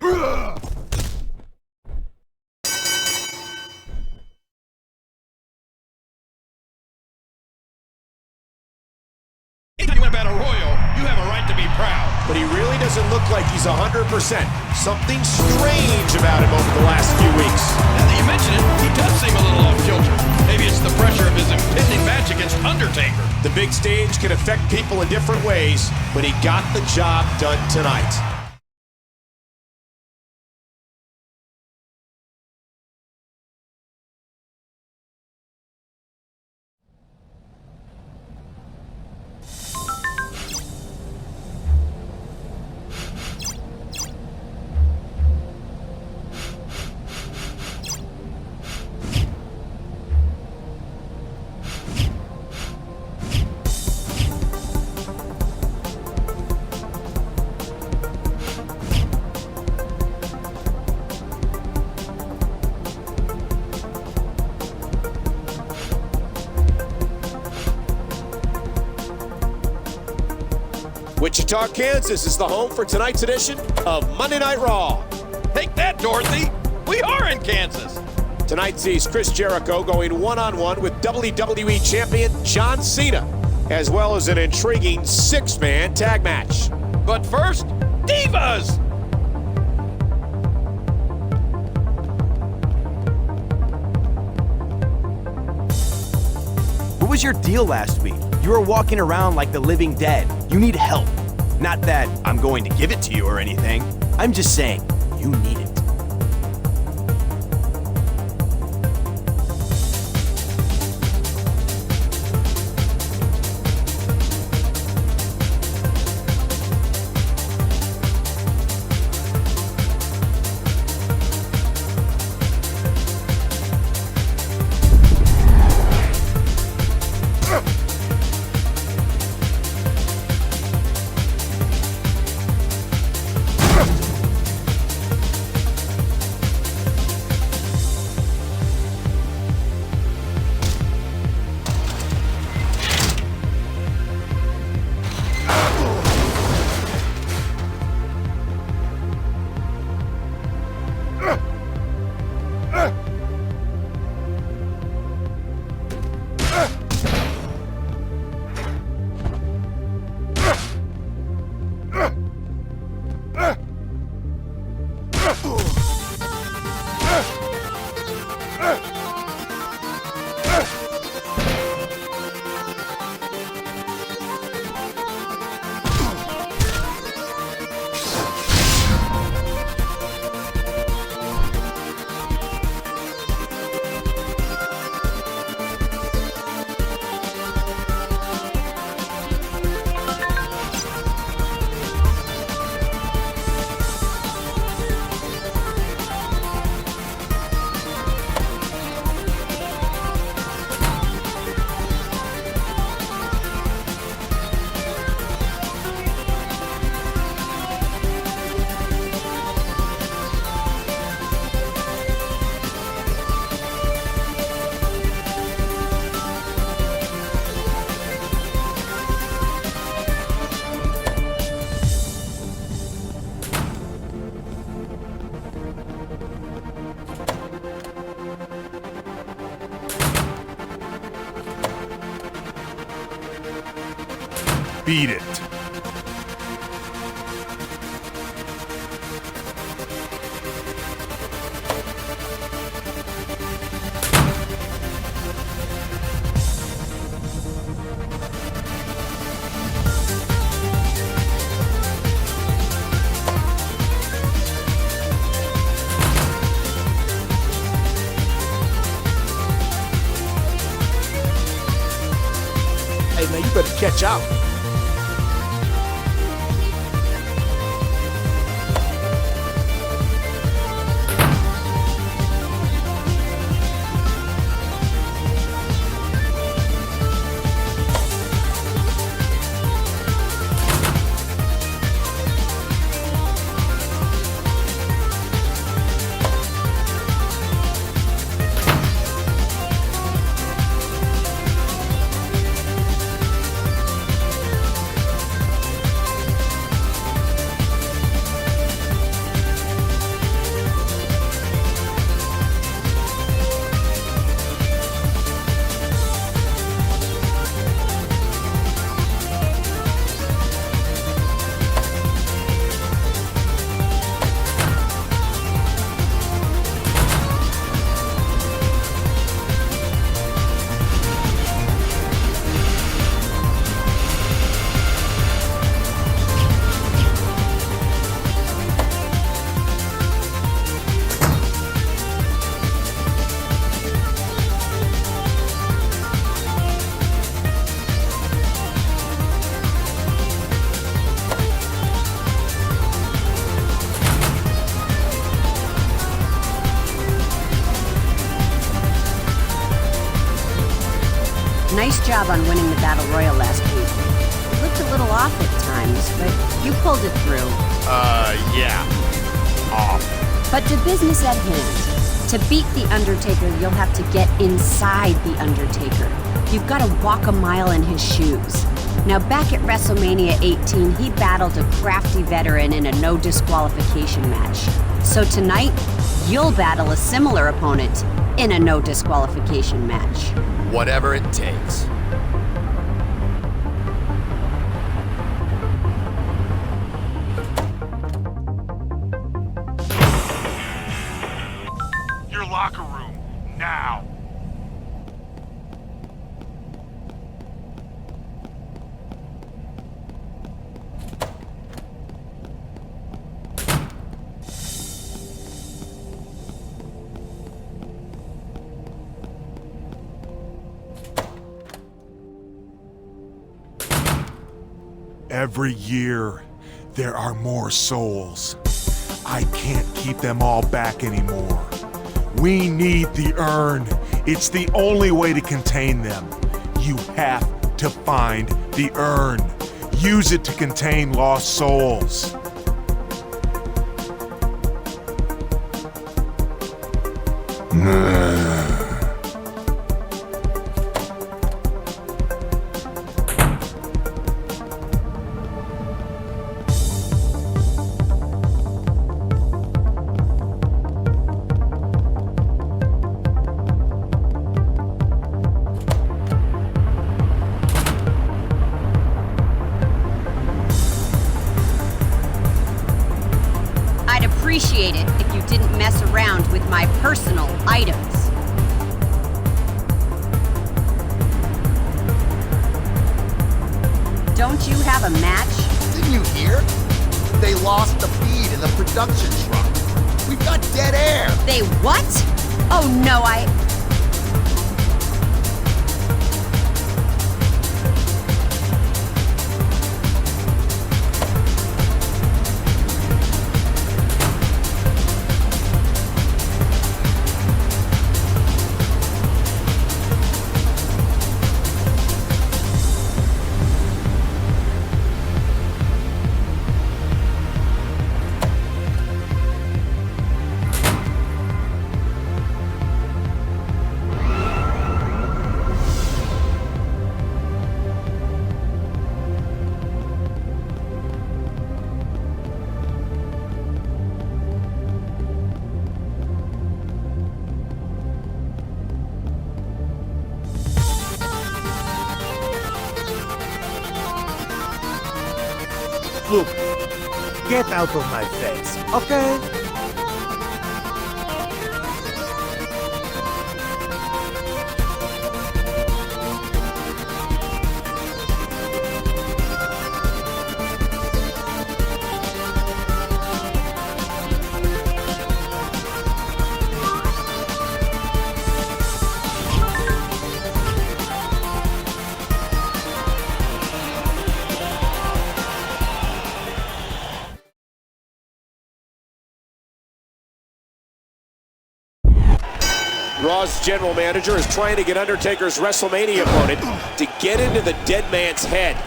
Anytime you win a battle royal, you have a right to be proud. But he really doesn't look like he's 100%. Something strange about him over the last few weeks. Now that you mention it, he does seem a little off kilter. Maybe it's the pressure of his impending match against Undertaker. The big stage can affect people in different ways, but he got the job done tonight. Wichita, Kansas is the home for tonight's edition of Monday Night Raw. Take that, Dorothy. We are in Kansas. Tonight sees Chris Jericho going one-on-one with WWE Champion John Cena, as well as an intriguing six-man tag match. But first, Divas! What was your deal last week? You were walking around like the living dead. You need help. Not that I'm going to give it to you or anything. I'm just saying, you need it. Beat it. Hey, man, you better catch up. Nice job on winning the Battle Royal last week. It looked a little off at times, but you pulled it through. Yeah. Off. But to business at hand. To beat The Undertaker, you'll have to get inside The Undertaker. You've got to walk a mile in his shoes. Now, back at WrestleMania 18, he battled a crafty veteran in a no disqualification match. So tonight, you'll battle a similar opponent in a no disqualification match. Whatever it takes. Your locker room, now. Every year, there are more souls. I can't keep them all back anymore. We need the urn. It's the only way to contain them. You have to find the urn. Use it to contain lost souls. I'd appreciate it if you didn't mess around with my personal items. Don't you have a match? Didn't you hear? They lost the feed in the production truck. We've got dead air. They what? Oh no, Look, get out of my face, okay? Raw's general manager is trying to get Undertaker's WrestleMania opponent to get into the dead man's head.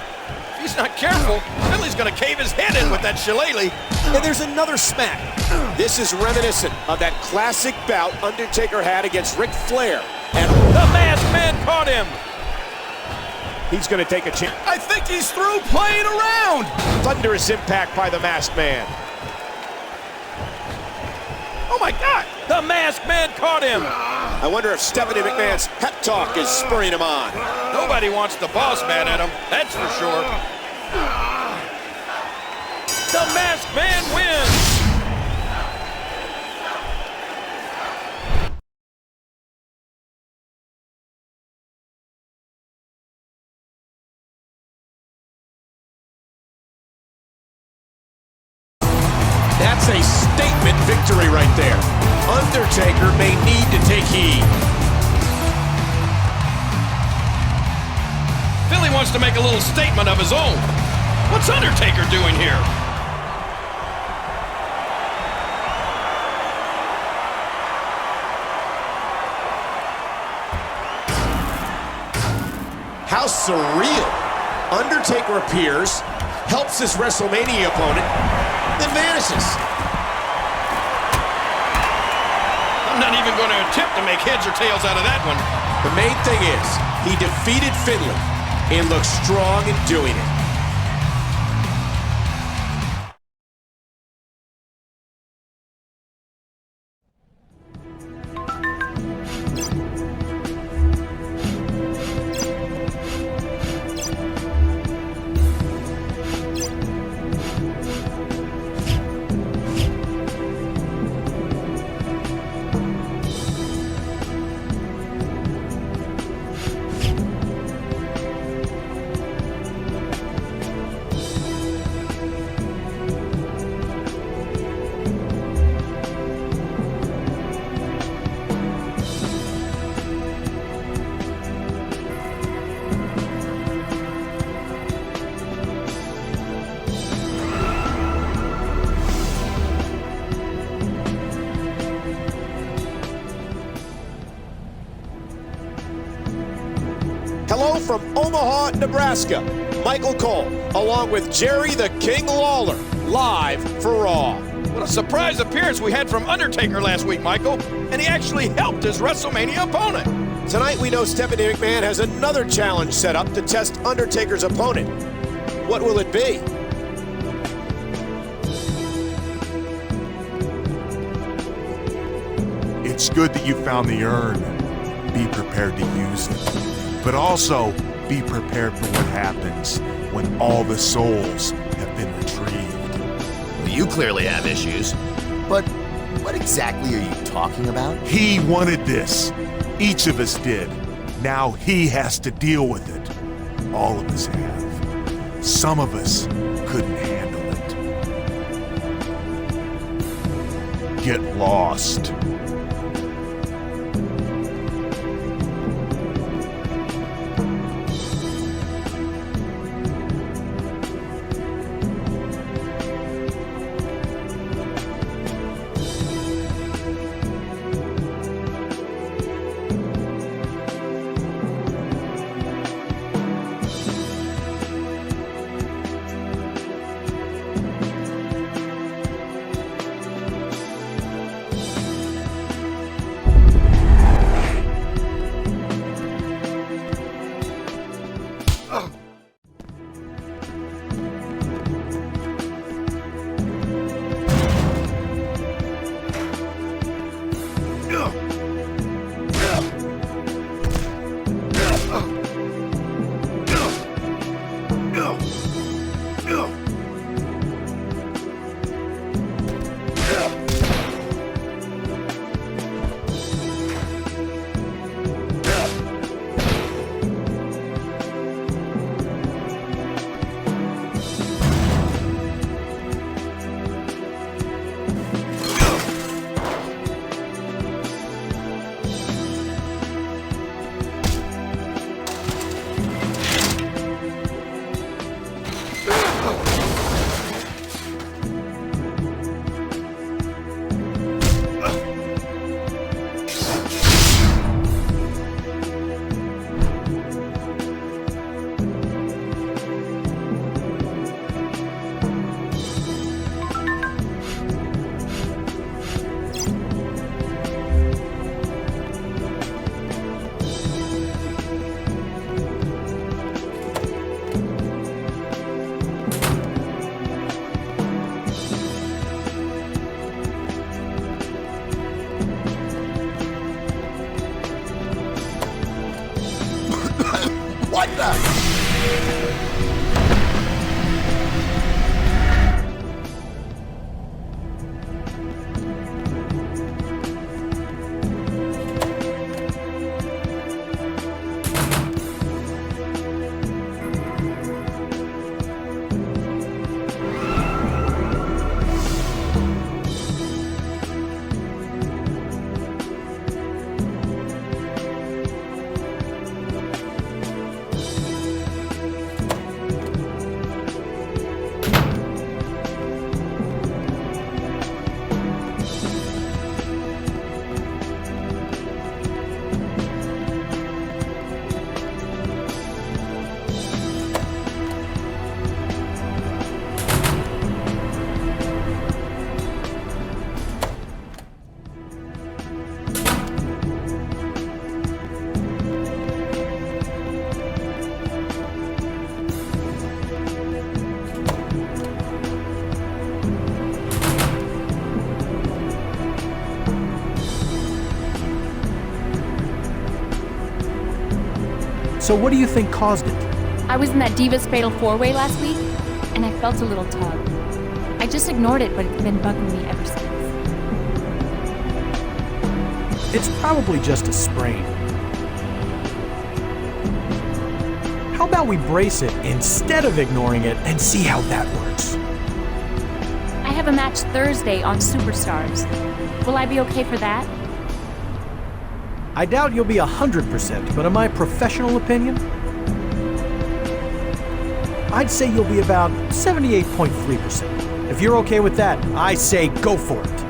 If he's not careful, Billy's gonna cave his head in with that shillelagh. And there's another smack. This is reminiscent of that classic bout Undertaker had against Ric Flair. And the masked man caught him. He's gonna take a chance. I think he's through playing around. Thunderous impact by the masked man. Oh my God, the masked man caught him. I wonder if Stephanie McMahon's pep talk is spurring him on. Nobody wants the boss man at him, that's for sure. The masked man wins. That's a statement victory right there. Undertaker may need to take heed. Billy wants to make a little statement of his own. What's Undertaker doing here? How surreal. Undertaker appears, helps his WrestleMania opponent, then vanishes. I'm not even going to attempt to make heads or tails out of that one. The main thing is, he defeated Finley and looks strong in doing it. Hello from Omaha, Nebraska. Michael Cole, along with Jerry the King Lawler, live for Raw. What a surprise appearance we had from Undertaker last week, Michael. And he actually helped his WrestleMania opponent. Tonight we know Stephanie McMahon has another challenge set up to test Undertaker's opponent. What will it be? It's good that you found the urn. Be prepared to use it. But also, be prepared for what happens when all the souls have been retrieved. Well, you clearly have issues. But what exactly are you talking about? He wanted this. Each of us did. Now he has to deal with it. All of us have. Some of us couldn't handle it. Get lost. So what do you think caused it? I was in that Divas Fatal 4-Way last week, and I felt a little tug. I just ignored it, but it's been bugging me ever since. It's probably just a sprain. How about we brace it instead of ignoring it and see how that works? I have a match Thursday on Superstars. Will I be okay for that? I doubt you'll be 100%, but in my professional opinion, I'd say you'll be about 78.3%. If you're okay with that, I say go for it.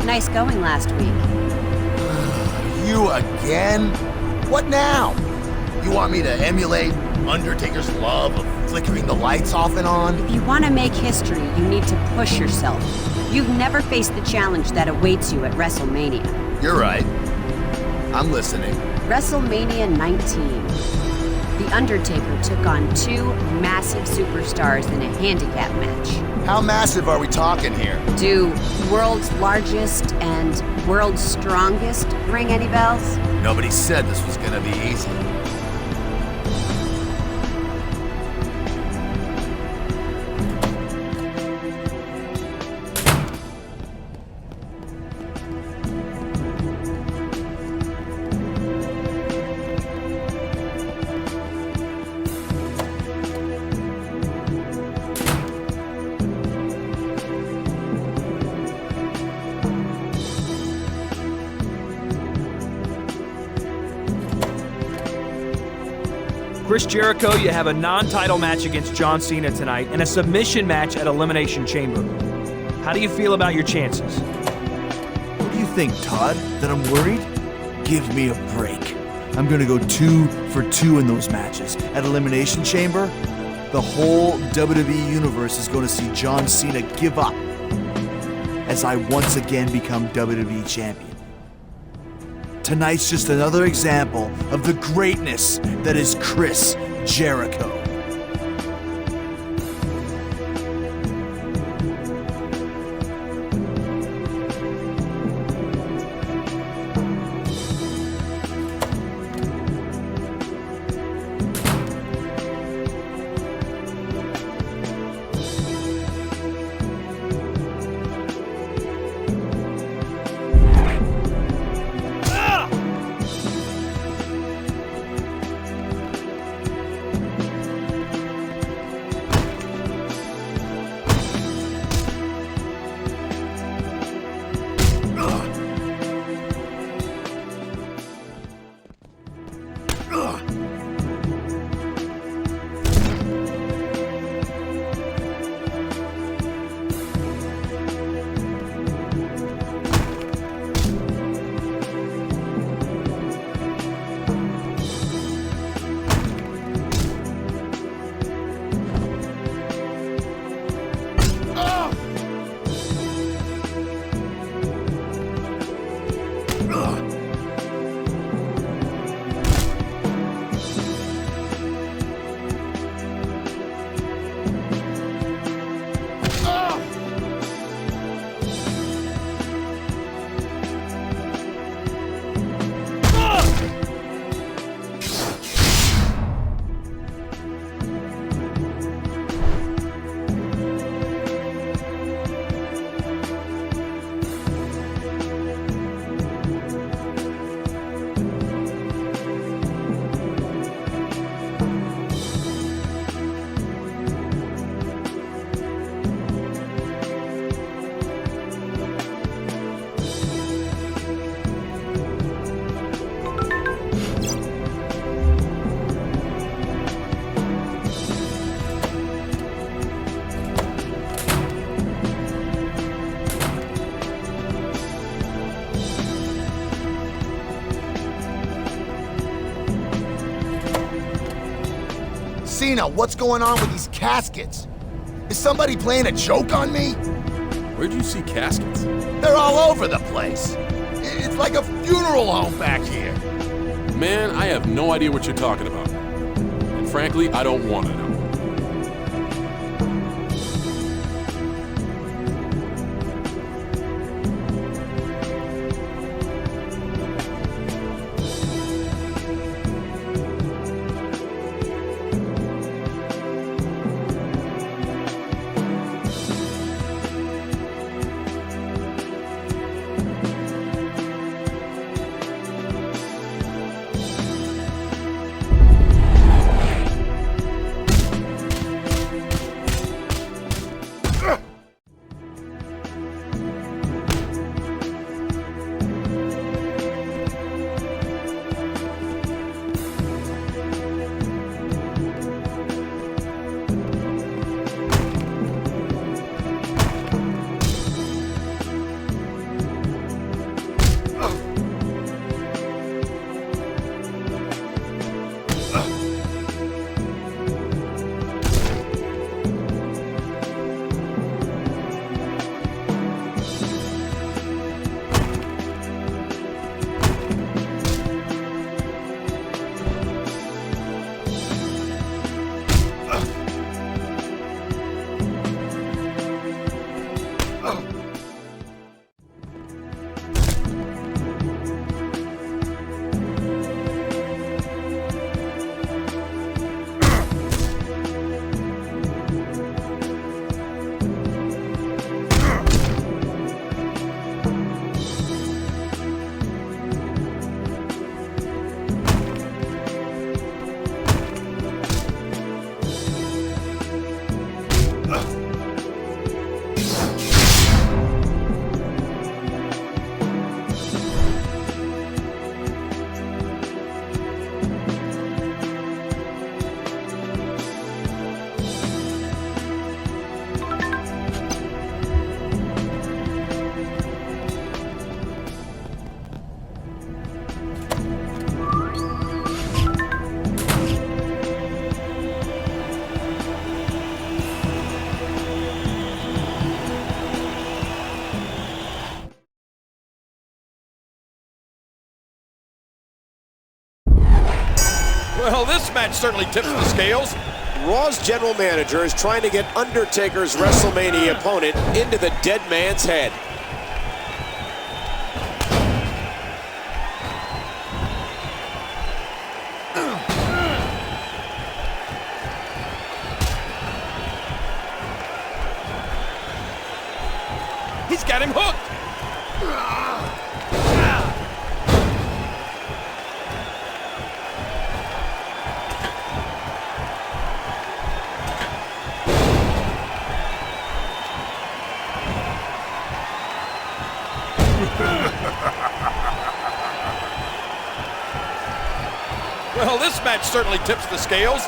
Nice going last week. You again? What now? You want me to emulate Undertaker's love of flickering the lights off and on? If you want to make history, you need to push yourself. You've never faced the challenge that awaits you at WrestleMania. You're right. I'm listening. WrestleMania 19. The Undertaker took on two massive superstars in a handicap match. How massive are we talking here? Do world's largest and world's strongest ring any bells? Nobody said this was gonna be easy. Chris Jericho, you have a non-title match against John Cena tonight and a submission match at Elimination Chamber. How do you feel about your chances? What do you think, Todd? That I'm worried? Give me a break. I'm gonna go 2 for 2 in those matches. At Elimination Chamber, the whole WWE Universe is gonna see John Cena give up as I once again become WWE Champion. Tonight's just another example of the greatness that is Chris Jericho. Cena, what's going on with these caskets? Is somebody playing a joke on me? Where'd you see caskets? They're all over the place. It's like a funeral home back here. Man, I have no idea what you're talking about. And frankly, I don't want to know. Well, this match certainly tips the scales. Raw's general manager is trying to get Undertaker's WrestleMania opponent into the dead man's head. He's got him hooked. Well, this match certainly tips the scales.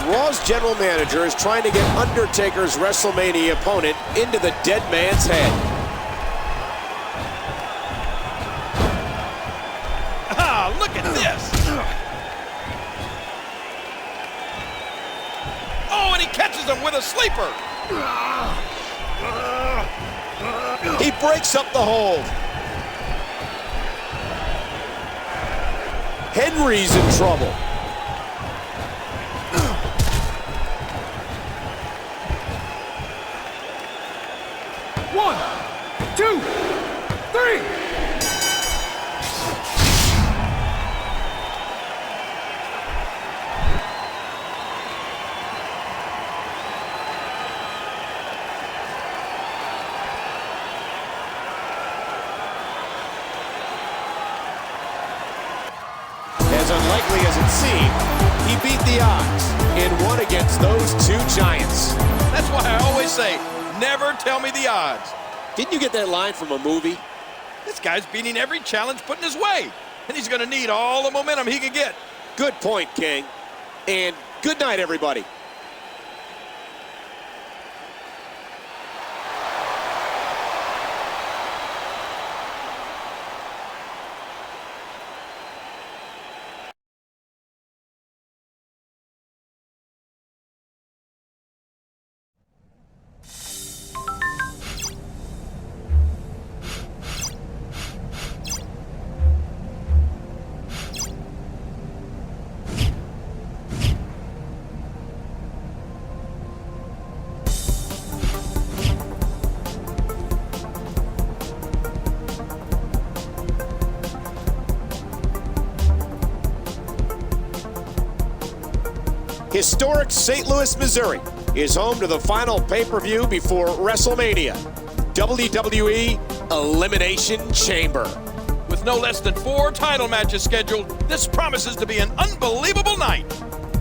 Raw's general manager is trying to get Undertaker's WrestleMania opponent into the dead man's head. Ah, look at this. Oh, and he catches him with a sleeper. He breaks up the hold. Henry's in trouble. One, two, three. As unlikely as it seemed, he beat the odds and won against those two giants. That's why I always say, never tell me the odds. Didn't you get that line from a movie? This guy's beating every challenge put in his way, and he's going to need all the momentum he can get. Good point, King. And good night, everybody. Historic St. Louis, Missouri is home to the final pay-per-view before WrestleMania. WWE Elimination Chamber. With no less than 4 title matches scheduled, this promises to be an unbelievable night.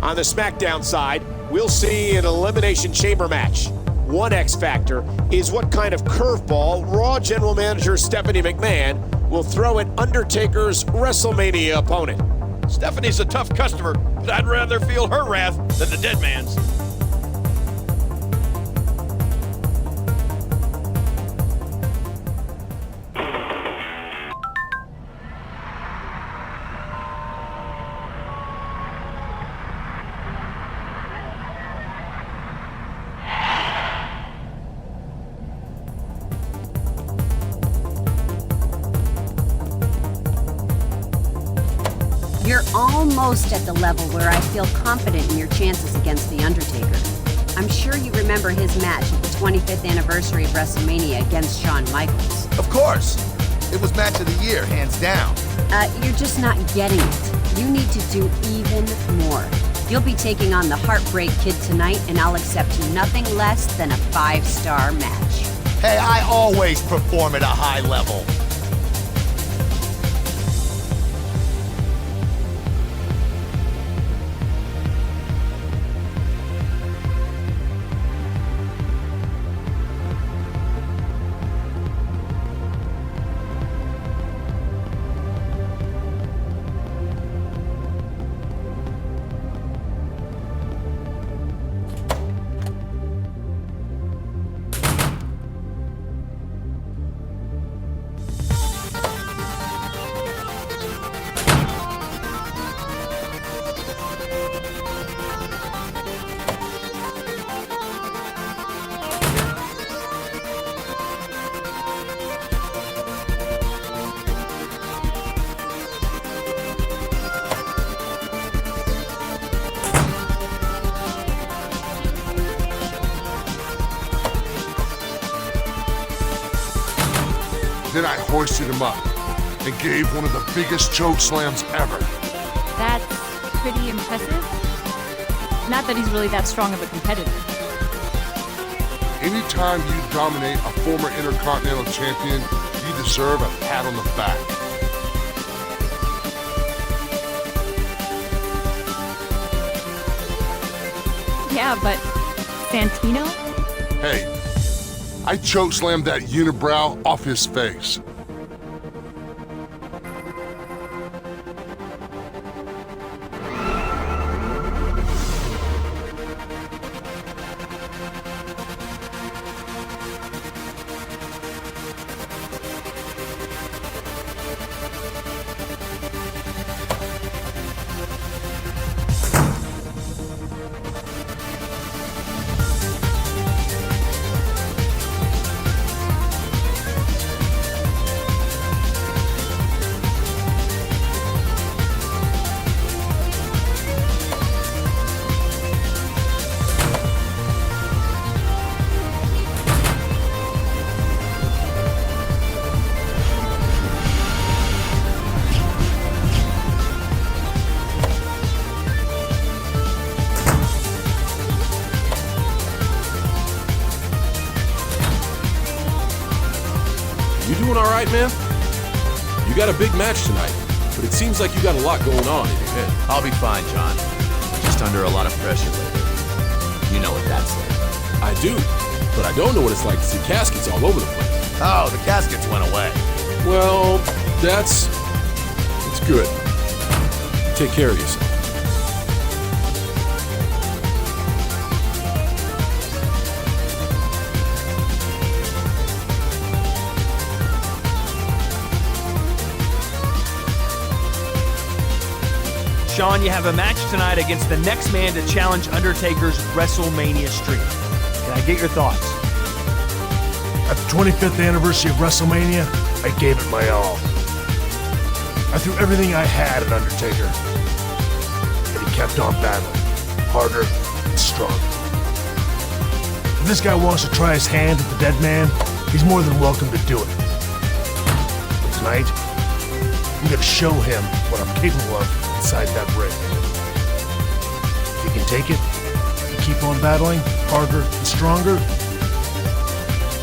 On the SmackDown side, we'll see an Elimination Chamber match. One X factor is what kind of curveball Raw General Manager Stephanie McMahon will throw at Undertaker's WrestleMania opponent. Stephanie's a tough customer, but I'd rather feel her wrath than the dead man's. You're almost at the level where I feel confident in your chances against The Undertaker. I'm sure you remember his match at the 25th anniversary of WrestleMania against Shawn Michaels. Of course. It was match of the year, hands down. You're just not getting it. You need to do even more. You'll be taking on the Heartbreak Kid tonight, and I'll accept nothing less than a 5-star match. Hey, I always perform at a high level. Then I hoisted him up and gave one of the biggest choke slams ever. That's pretty impressive. Not that he's really that strong of a competitor. Anytime you dominate a former Intercontinental Champion, you deserve a pat on the back. Yeah, but Santino? Hey, I chokeslammed that unibrow off his face. You doing all right, man? You got a big match tonight, but it seems like you got a lot going on in your head. I'll be fine, John. Just under a lot of pressure lately. You know what that's like. I do, but I don't know what it's like to see caskets all over the place. Oh, the caskets went away. Well, that's good. Take care of yourself. Shawn, you have a match tonight against the next man to challenge Undertaker's WrestleMania streak. Can I get your thoughts? At the 25th anniversary of WrestleMania, I gave it my all. I threw everything I had at Undertaker. And he kept on battling, harder and stronger. If this guy wants to try his hand at the dead man, he's more than welcome to do it. But tonight, I'm gonna show him what I'm capable of inside that ring. If he can take it? You keep on battling, harder and stronger?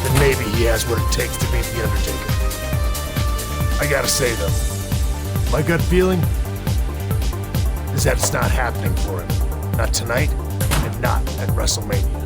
Then maybe he has what it takes to beat The Undertaker. I gotta say, though, my gut feeling is that it's not happening for him. Not tonight, and not at WrestleMania.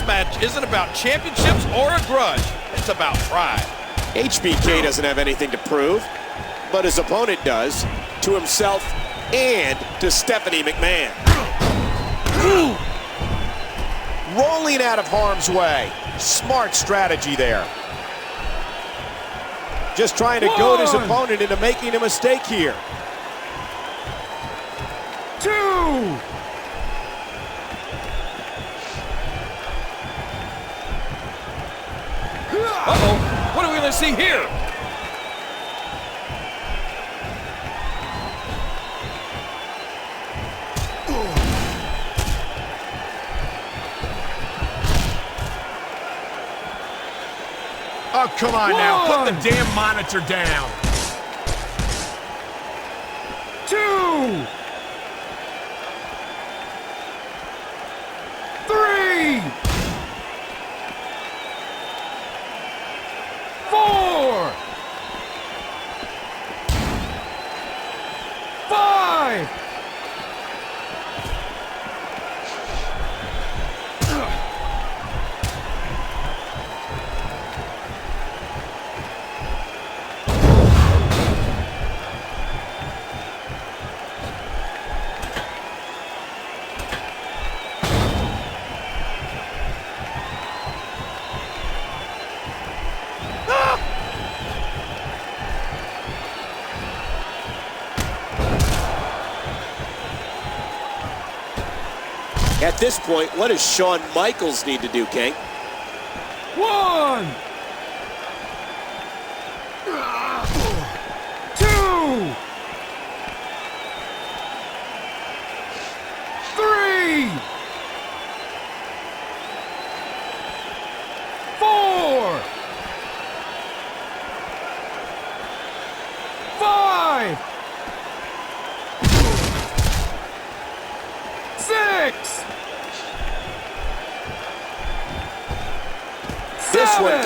Match isn't about championships or a grudge. It's about pride. HBK doesn't have anything to prove, but his opponent does, to himself and to Stephanie McMahon. Rolling out of harm's way. Smart strategy there. Just trying to goad his opponent into making a mistake here. 2. Uh-oh, what are we going to see here? Oh, come on now, put the damn monitor down. 2. 3. 4. 5. At this point, what does Shawn Michaels need to do, King? 1.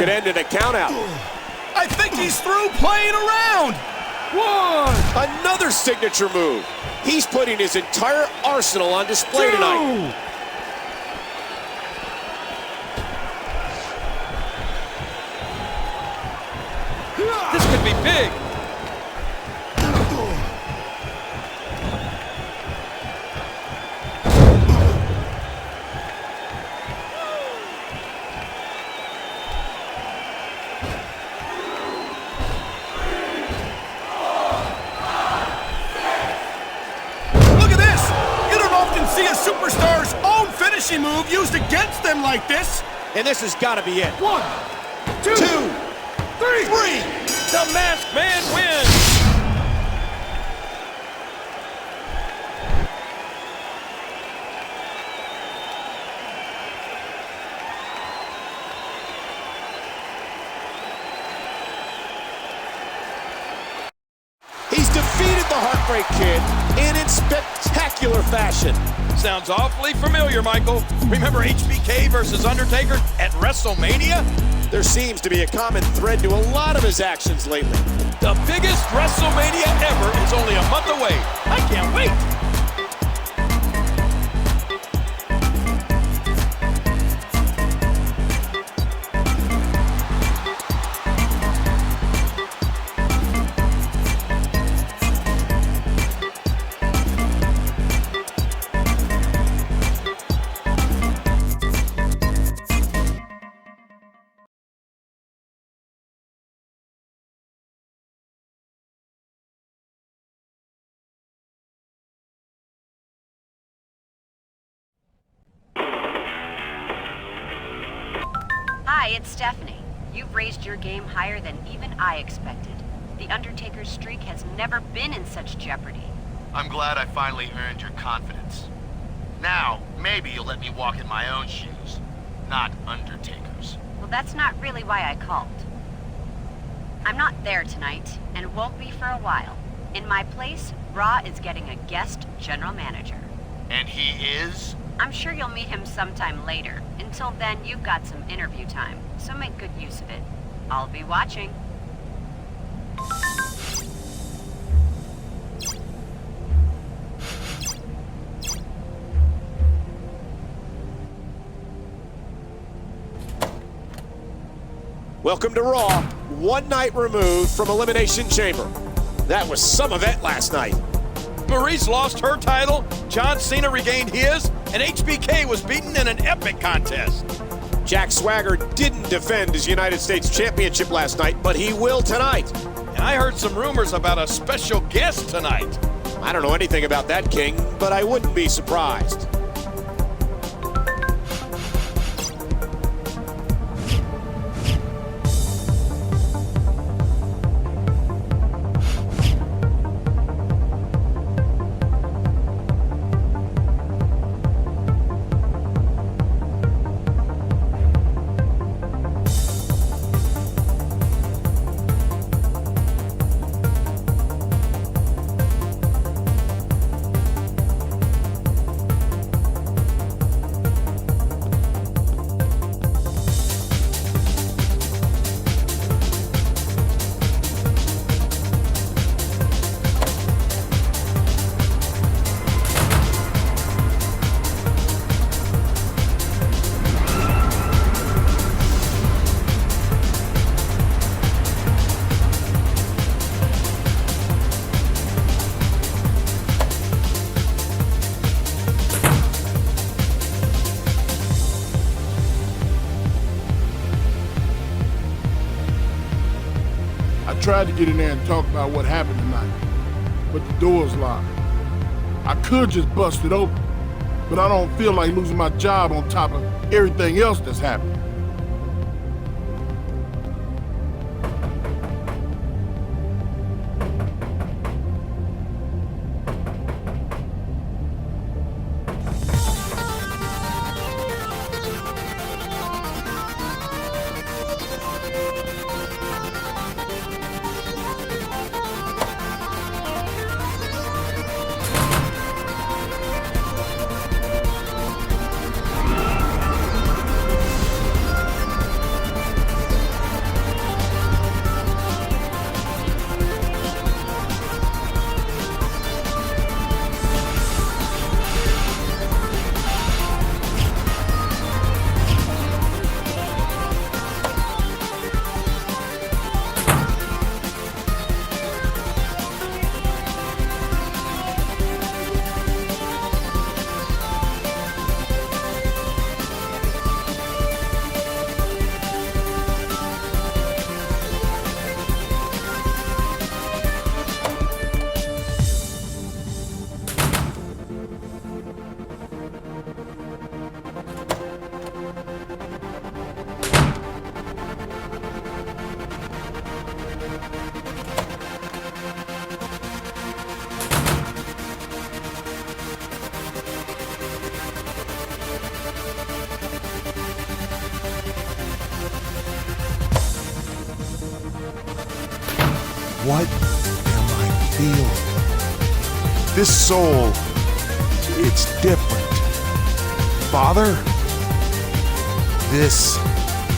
could end in a countout. I think he's through playing around. 1. Another signature move. He's putting his entire arsenal on display tonight. This could be big. Look at this. You don't often see a superstar's own finishing move used against them like this. And this has got to be it. 1, 2, 3. The Masked Man wins. He's defeated the Heartbreak Kid and in spectacular fashion. Sounds awfully familiar, Michael. Remember HBK versus Undertaker at WrestleMania? There seems to be a common thread to a lot of his actions lately. The biggest WrestleMania ever is only a month away. I can't wait. Hi, it's Stephanie. You've raised your game higher than even I expected. The Undertaker's streak has never been in such jeopardy. I'm glad I finally earned your confidence. Now, maybe you'll let me walk in my own shoes, not Undertaker's. Well, that's not really why I called. I'm not there tonight, and won't be for a while. In my place, Raw is getting a guest general manager. And he is? I'm sure you'll meet him sometime later. Until then, you've got some interview time, so make good use of it. I'll be watching. Welcome to Raw, one night removed from Elimination Chamber. That was some event last night. Maurice lost her title, John Cena regained his, and HBK was beaten in an epic contest. Jack Swagger didn't defend his United States Championship last night, but he will tonight. And I heard some rumors about a special guest tonight. I don't know anything about that, King, but I wouldn't be surprised. I tried to get in there and talk about what happened tonight, but the door's locked. I could just bust it open, but I don't feel like losing my job on top of everything else that's happened. What am I feeling? This soul, it's different. Father, this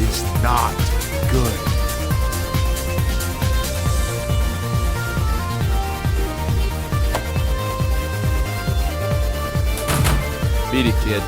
is not good. Beat it, kid.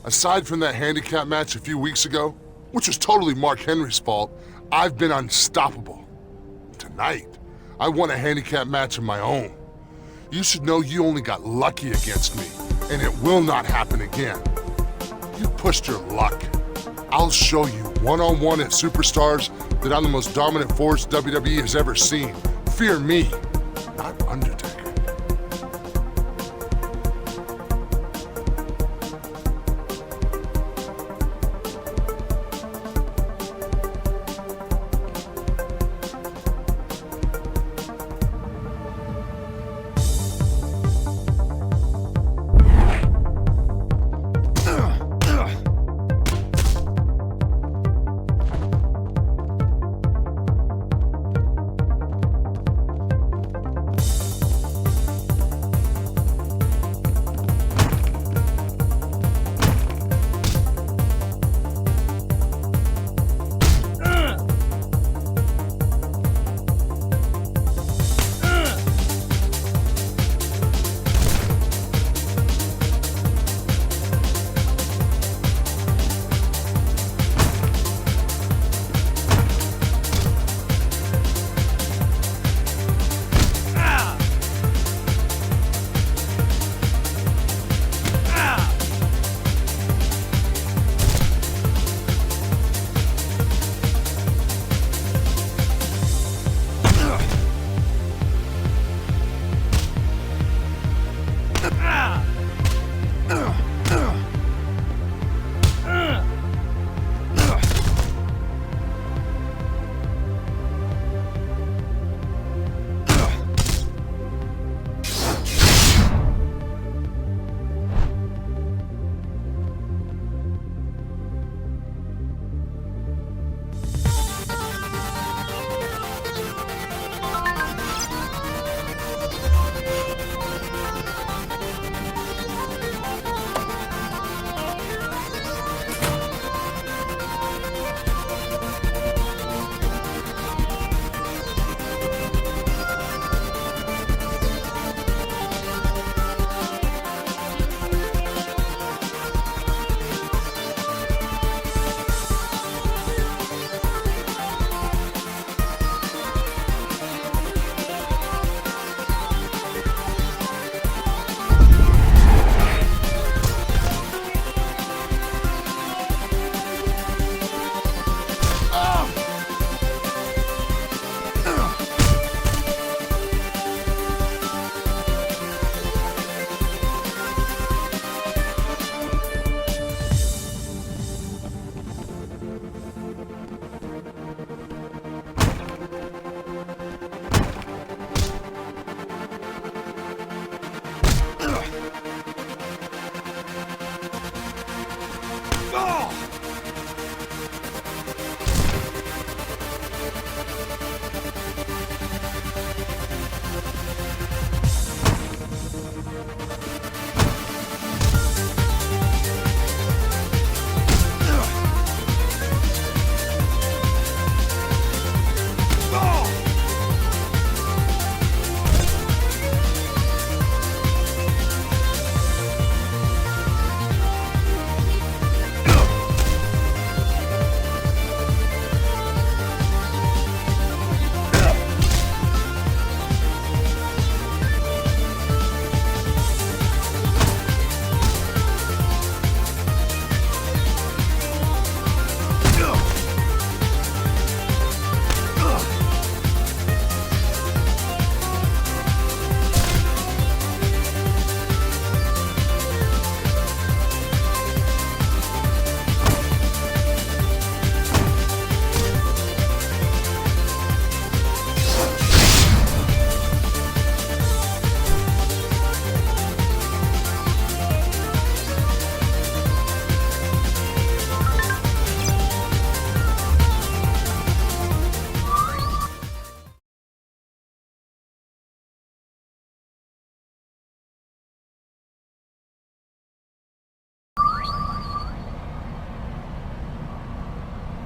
Aside from that handicap match a few weeks ago, which was totally Mark Henry's fault, I've been unstoppable. Tonight, I won a handicap match of my own. You should know you only got lucky against me, and it will not happen again. You pushed your luck. I'll show you one-on-one at Superstars that I'm the most dominant force WWE has ever seen. Fear me, not Undertaker.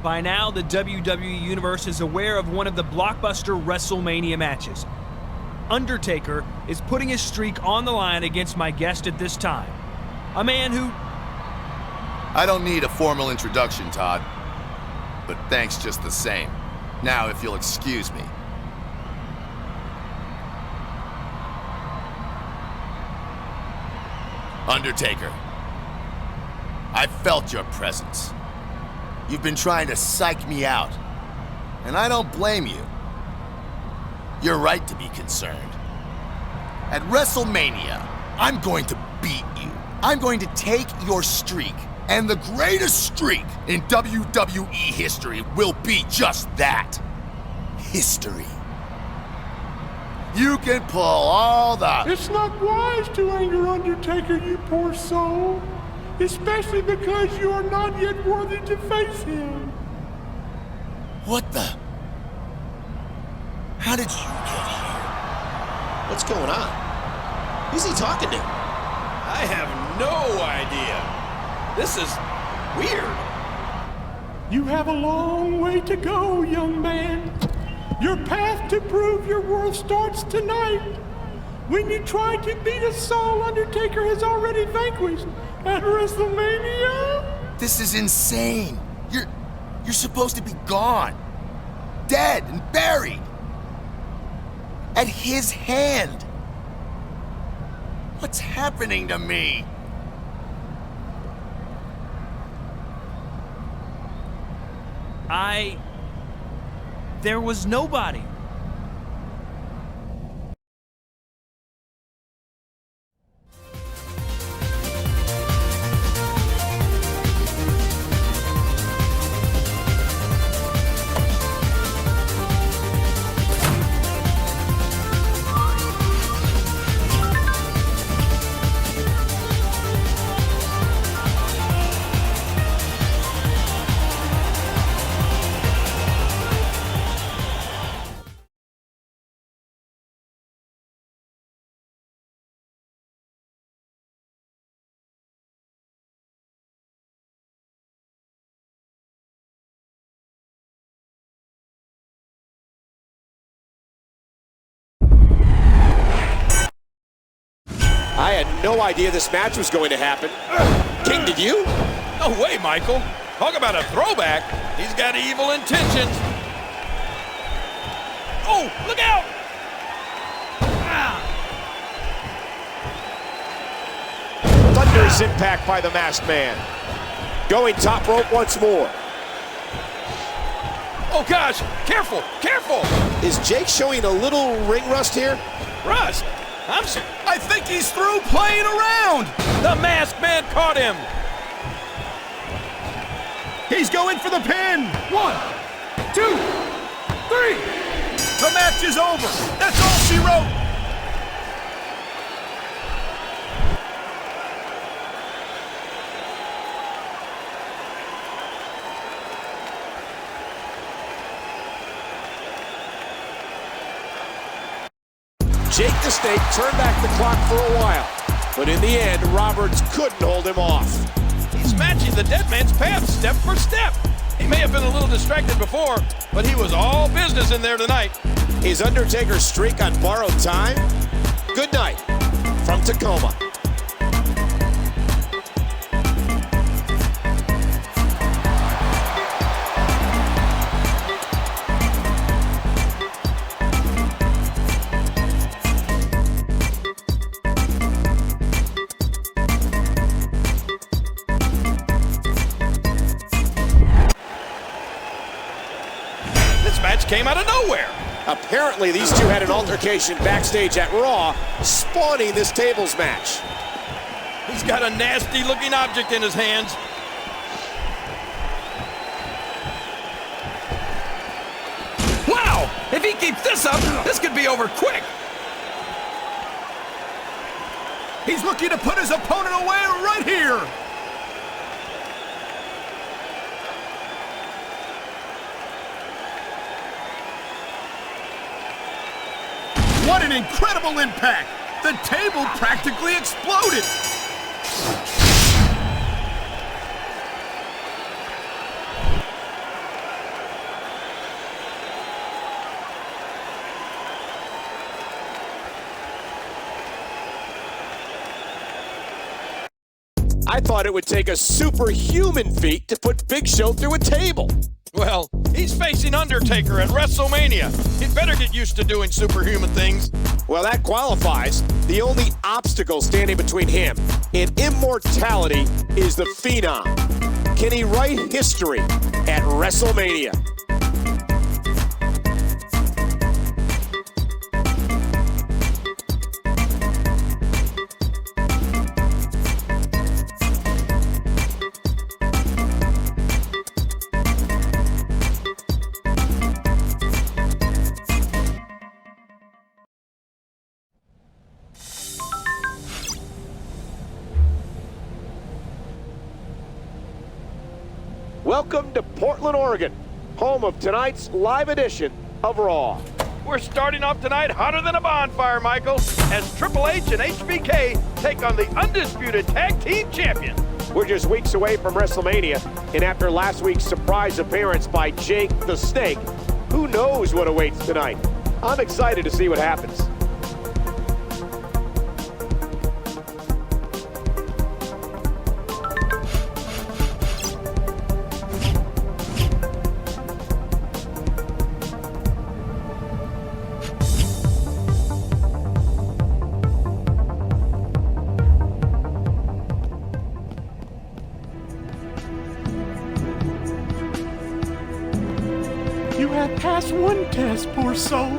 By now, the WWE Universe is aware of one of the blockbuster WrestleMania matches. Undertaker is putting his streak on the line against my guest at this time. A man who... I don't need a formal introduction, Todd. But thanks just the same. Now, if you'll excuse me. Undertaker, I felt your presence. You've been trying to psych me out, and I don't blame you. You're right to be concerned. At WrestleMania, I'm going to beat you. I'm going to take your streak, and the greatest streak in WWE history will be just that. History. You can pull all the... It's not wise to anger Undertaker, you poor soul. Especially because you are not yet worthy to face him. What the... How did you get here? What's going on? Who's he talking to? I have no idea. This is weird. You have a long way to go, young man. Your path to prove your worth starts tonight. When you try to beat a soul Undertaker has already vanquished at WrestleMania? This is insane. You're supposed to be gone. Dead and buried. At his hand. What's happening to me? There was nobody. I had no idea this match was going to happen. King, did you? No way, Michael. Talk about a throwback. He's got evil intentions. Oh, look out! Thunderous impact by the masked man. Going top rope once more. Oh gosh, careful, careful! Is Jake showing a little ring rust here? Rust? I think he's through playing around! The masked man caught him! He's going for the pin! 1, 2, 3! The match is over! That's all she wrote! Jake the Snake turned back the clock for a while, but in the end, Roberts couldn't hold him off. He's matching the dead man's path step for step. He may have been a little distracted before, but he was all business in there tonight. Is Undertaker's streak on borrowed time? Good night from Tacoma. Came out of nowhere. Apparently, these two had an altercation backstage at Raw, spawning this tables match. He's got a nasty-looking object in his hands. Wow! If he keeps this up, this could be over quick. He's looking to put his opponent away right here. What an incredible impact! The table practically exploded! I thought it would take a superhuman feat to put Big Show through a table. Well, he's facing Undertaker at WrestleMania. He'd better get used to doing superhuman things. Well, that qualifies. The only obstacle standing between him and immortality is the Phenom. Can he write history at WrestleMania? Welcome to Portland, Oregon, home of tonight's live edition of Raw. We're starting off tonight hotter than a bonfire, Michael, as Triple H and HBK take on the undisputed tag team champions. We're just weeks away from WrestleMania, and after last week's surprise appearance by Jake the Snake, who knows what awaits tonight? I'm excited to see what happens. You have passed one test, poor soul,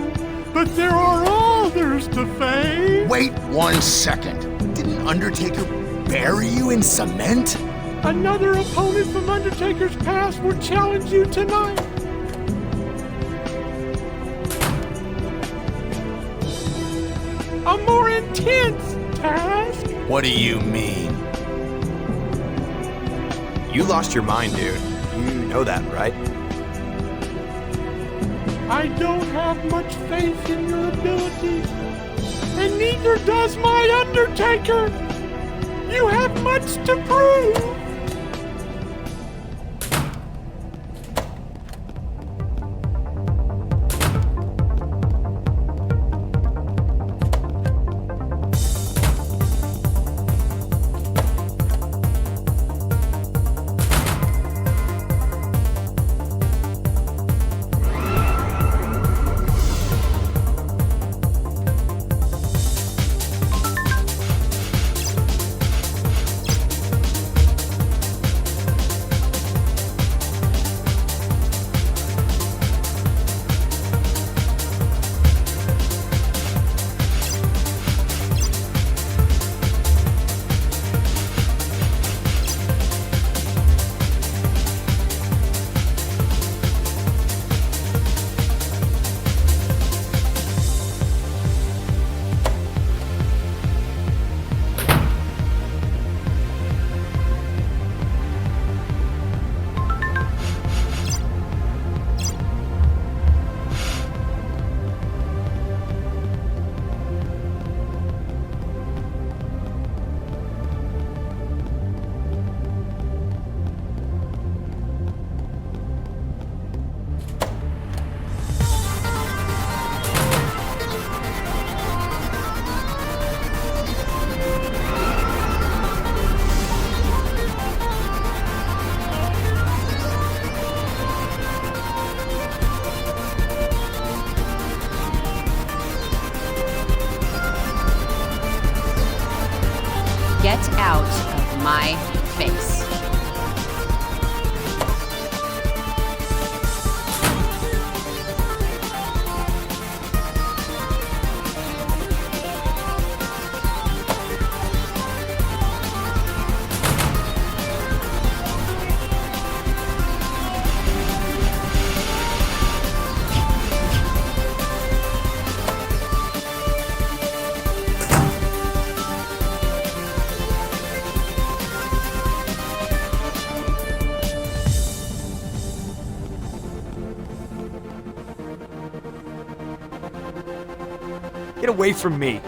but there are others to face. Wait 1 second. Didn't Undertaker bury you in cement? Another opponent from Undertaker's past will challenge you tonight. A more intense task. What do you mean? You lost your mind, dude. You know that, right? I don't have much faith in your abilities, and neither does my Undertaker. You have much to prove. Get out of my face. Get away from me.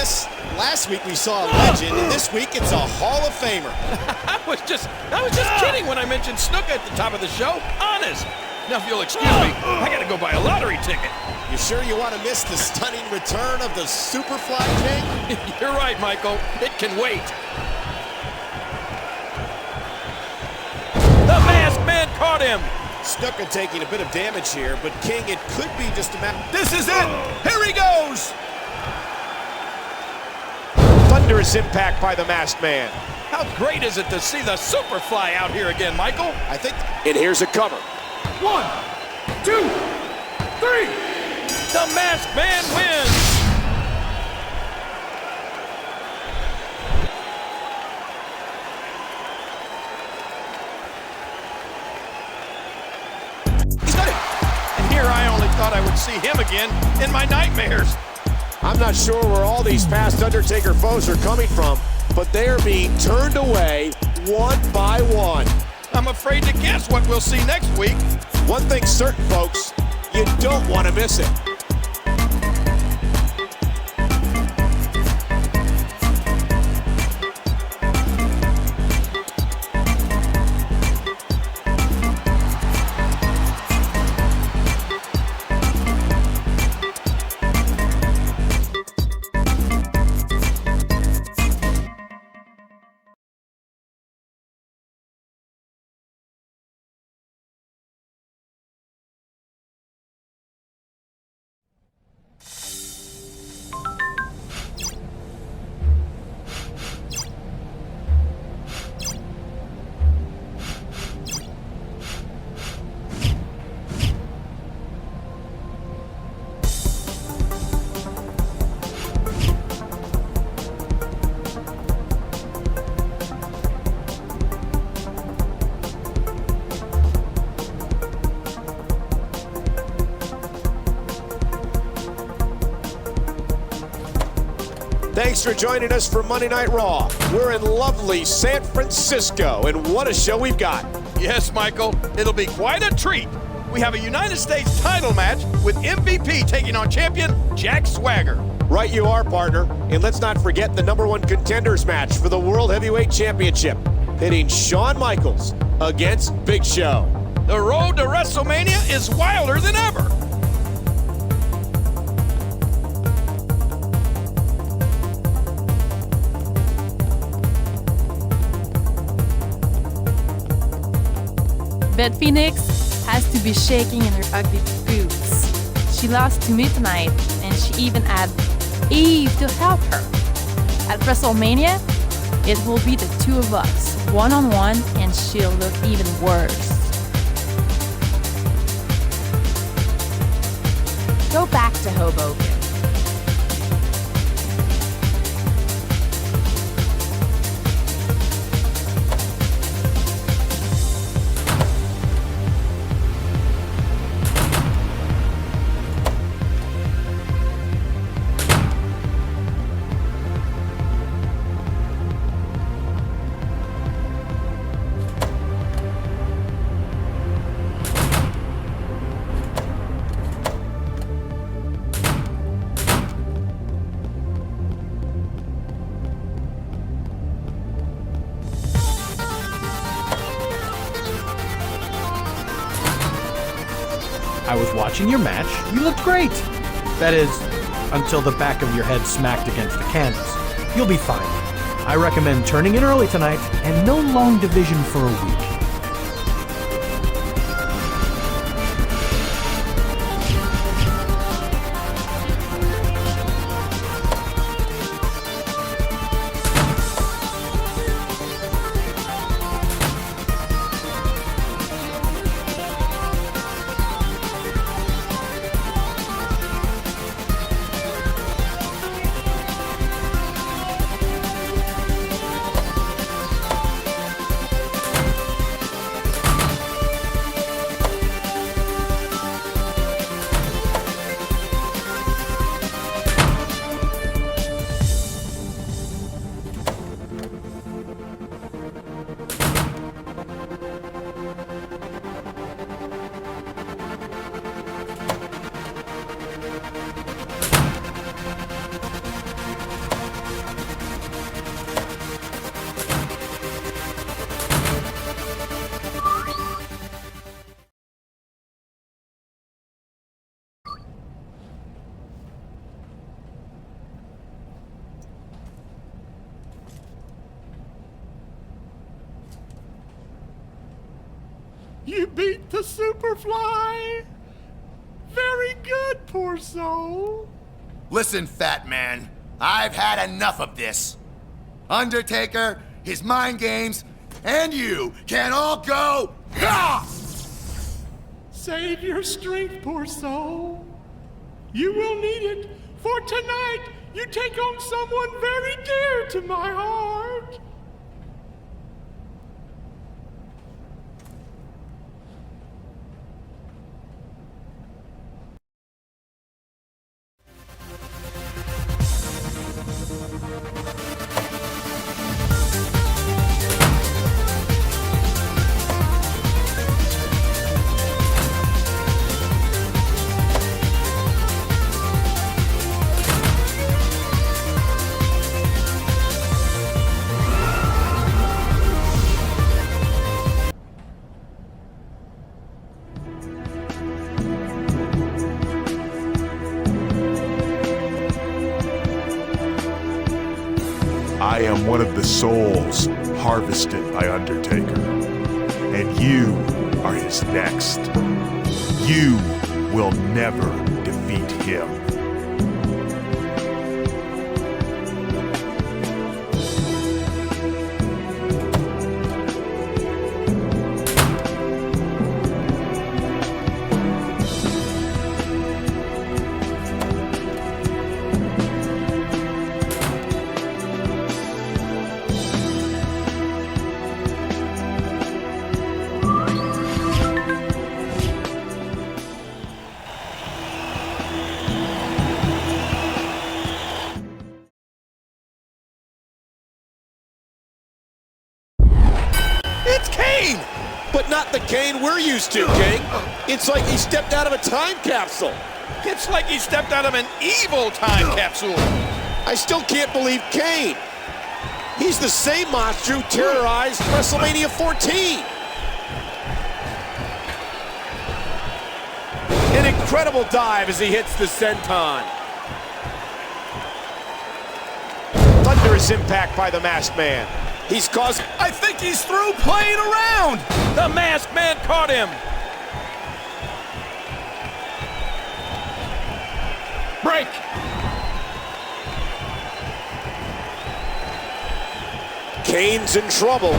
this? Last week we saw a legend, and this week it's a Hall of Famer. I was just kidding when I mentioned Snook at the top of the show. Honest. Now, if you'll excuse me, I gotta go buy a lottery ticket. You sure you want to miss the stunning return of the Superfly King? You're right, Michael. It can wait. The Masked Man caught him. Snuka taking a bit of damage here, but King, it could be just a matter. This is it. Here he goes. Thunderous impact by the Masked Man. How great is it to see the Superfly out here again, Michael? I think. And here's a cover. 1, 2, 3. The Masked Man wins. He's done it. And here I only thought I would see him again in my nightmares. I'm not sure where all these past Undertaker foes are coming from, but they're being turned away one by one. I'm afraid to guess what we'll see next week. One thing's certain, folks, you don't want to miss it. Thanks for joining us for Monday Night Raw. We're in lovely San Francisco, and what a show we've got. Yes, Michael, it'll be quite a treat. We have a United States title match with MVP taking on champion Jack Swagger. Right you are, partner. And let's not forget the #1 contenders match for the World Heavyweight Championship, pitting Shawn Michaels against Big Show. The road to WrestleMania is wilder than ever. Beth Phoenix has to be shaking in her ugly boots. She lost to me tonight, and she even had Eve to help her. At WrestleMania, it will be the two of us, one-on-one, and she'll look even worse. Go back to Hoboken. I was watching your match. You looked great. That is, until the back of your head smacked against the canvas. You'll be fine. I recommend turning in early tonight and no long division for a week. You beat the Superfly! Very good, poor soul. Listen, fat man, I've had enough of this. Undertaker, his mind games, and you can all go. Ha! Save your strength, poor soul. You will need it, for tonight you take on someone very dear to my heart. I am one of the souls harvested by Undertaker, and you are his next. You will never defeat him. It's Kane! But not the Kane we're used to, King. It's like he stepped out of a time capsule. It's like he stepped out of an evil time capsule. I still can't believe Kane. He's the same monster who terrorized WrestleMania 14. An incredible dive as he hits the senton. Thunderous impact by the Masked Man. He's caused... I think he's through playing around. The Masked Man caught him. Break. Kane's in trouble.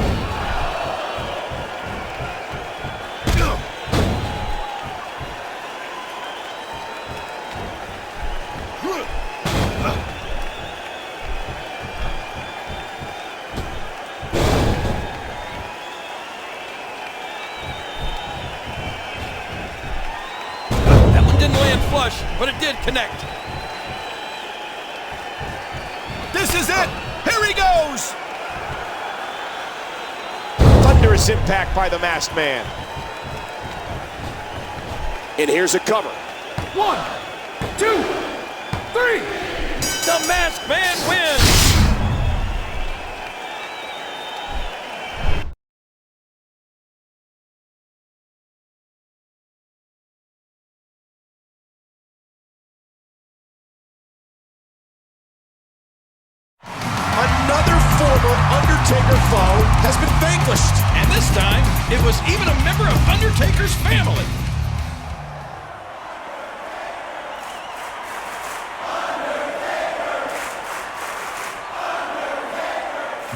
Flush, but it did connect. This is it. Here he goes. Thunderous impact by the Masked Man. And here's a cover. 1, 2, 3. The Masked Man wins. Another former Undertaker foe has been vanquished. And this time, it was even a member of Undertaker's family.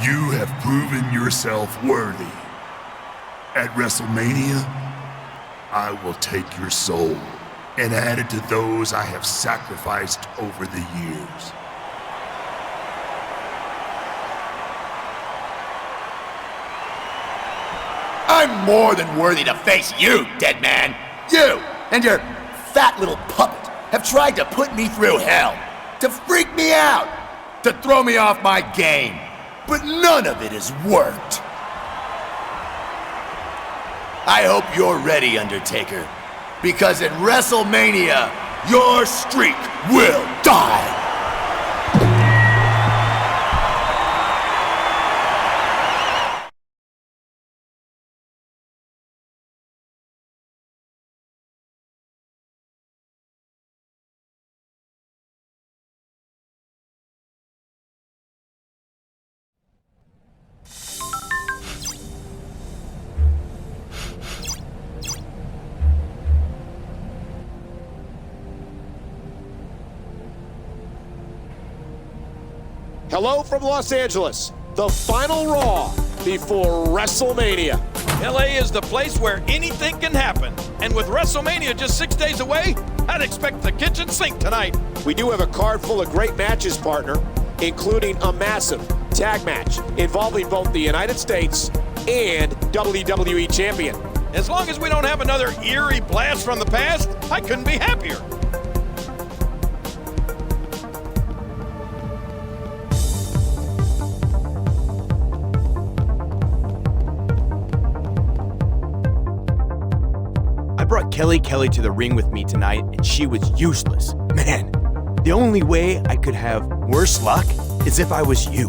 You have proven yourself worthy. At WrestleMania, I will take your soul and add it to those I have sacrificed over the years. I'm more than worthy to face you, dead man. You and your fat little puppet have tried to put me through hell, to freak me out, to throw me off my game. But none of it has worked. I hope you're ready, Undertaker, because at WrestleMania, your streak will die. Hello from Los Angeles, the final Raw before WrestleMania. LA is the place where anything can happen. And with WrestleMania just 6 days away, I'd expect the kitchen sink tonight. We do have a card full of great matches, partner, including a massive tag match involving both the United States and WWE champion. As long as we don't have another eerie blast from the past, I couldn't be happier. I brought Kelly to the ring with me tonight, and she was useless. Man, the only way I could have worse luck is if I was you.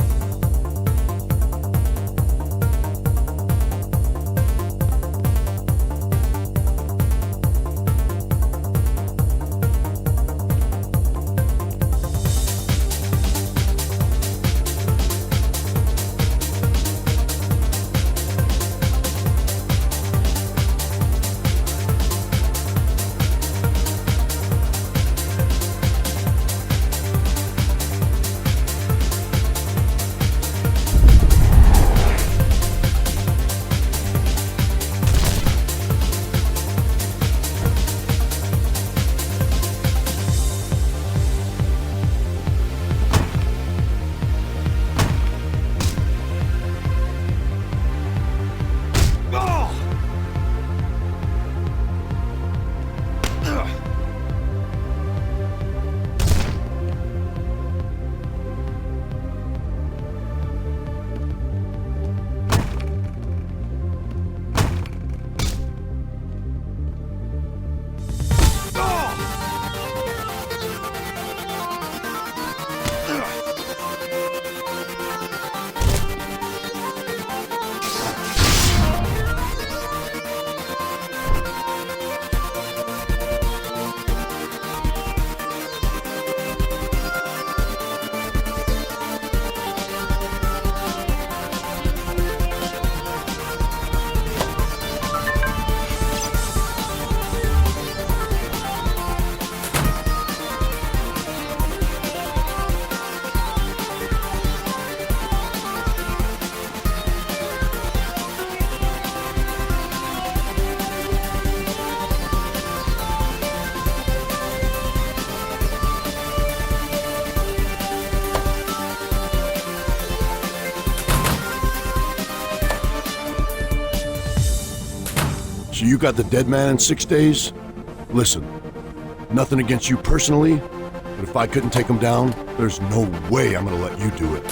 So you got the dead man in 6 days? Listen, nothing against you personally, but if I couldn't take him down, there's no way I'm gonna let you do it.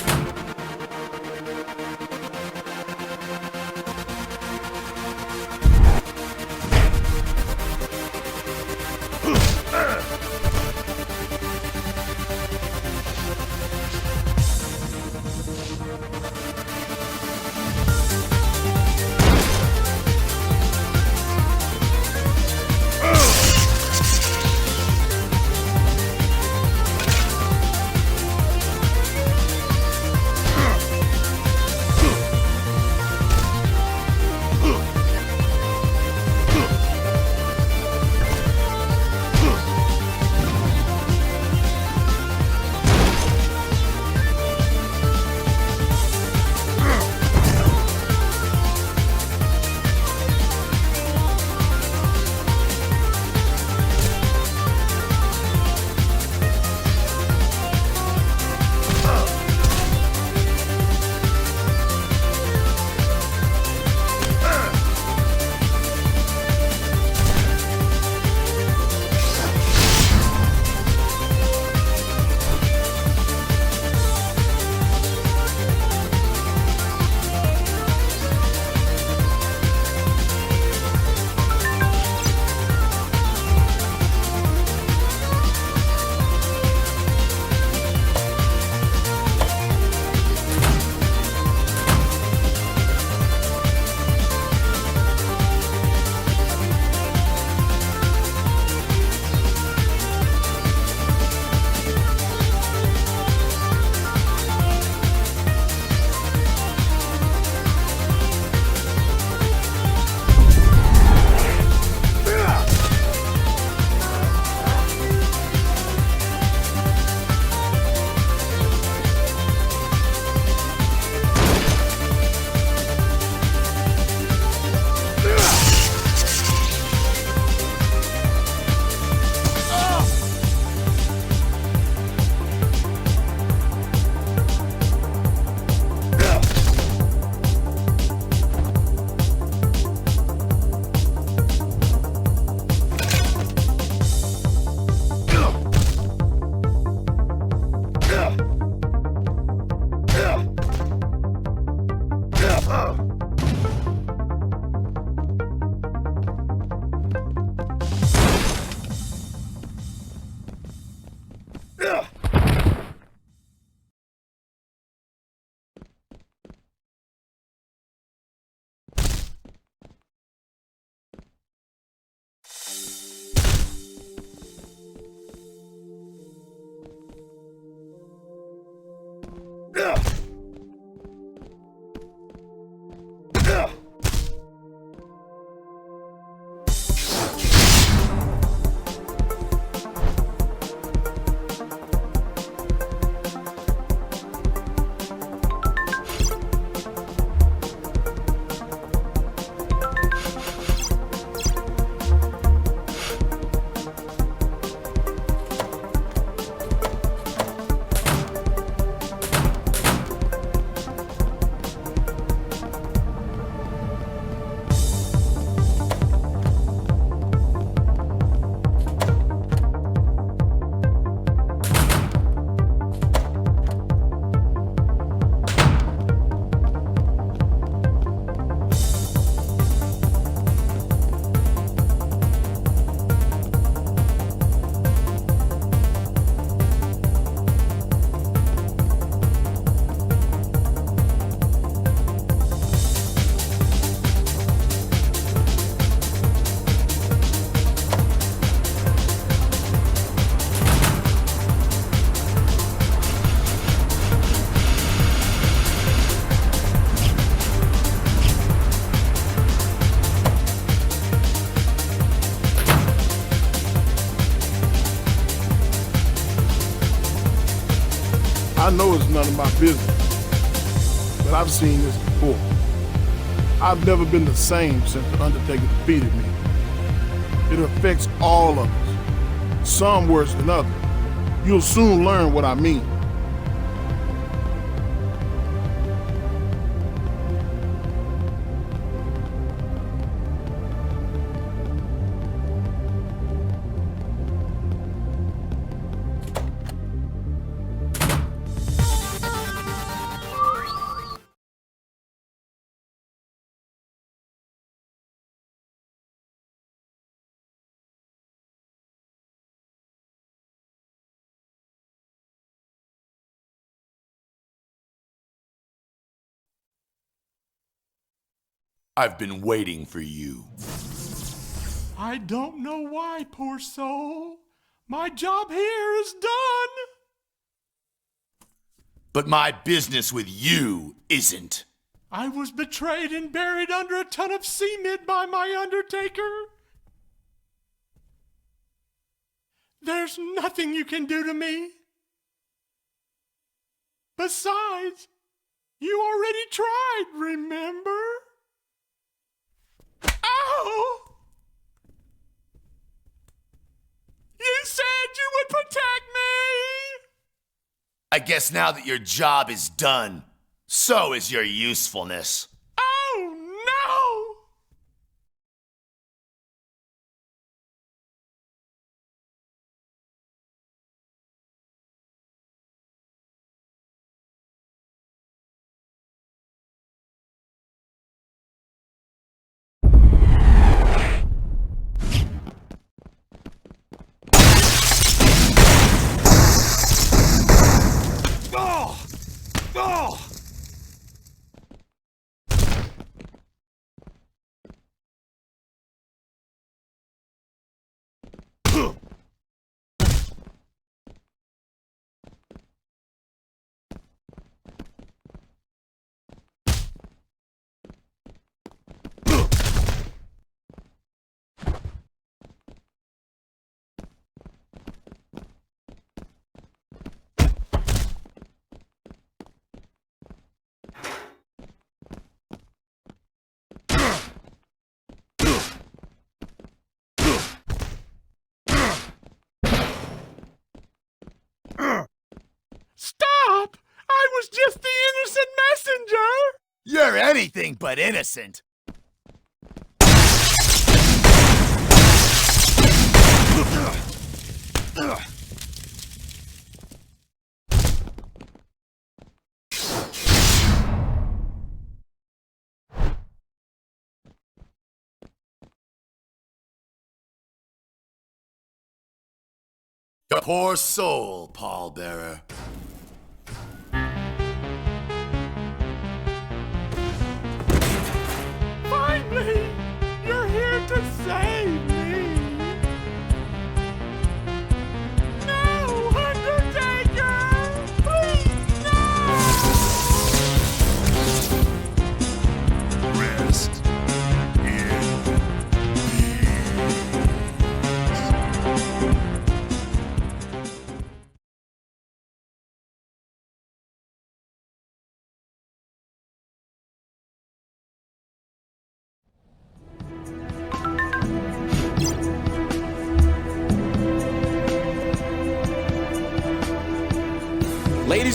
I know it's none of my business, but I've seen this before. I've never been the same since the Undertaker defeated me. It affects all of us, some worse than others. You'll soon learn what I mean. I've been waiting for you. I don't know why, poor soul. My job here is done. But my business with you isn't. I was betrayed and buried under a ton of cement by my Undertaker. There's nothing you can do to me. Besides, you already tried, remember? Ow! You said you would protect me! I guess now that your job is done, so is your usefulness. Oh, no! Stop! I was just the innocent messenger! You're anything but innocent. Your poor soul, pallbearer. Finally! You're here to save me! No, Undertaker! Please, no!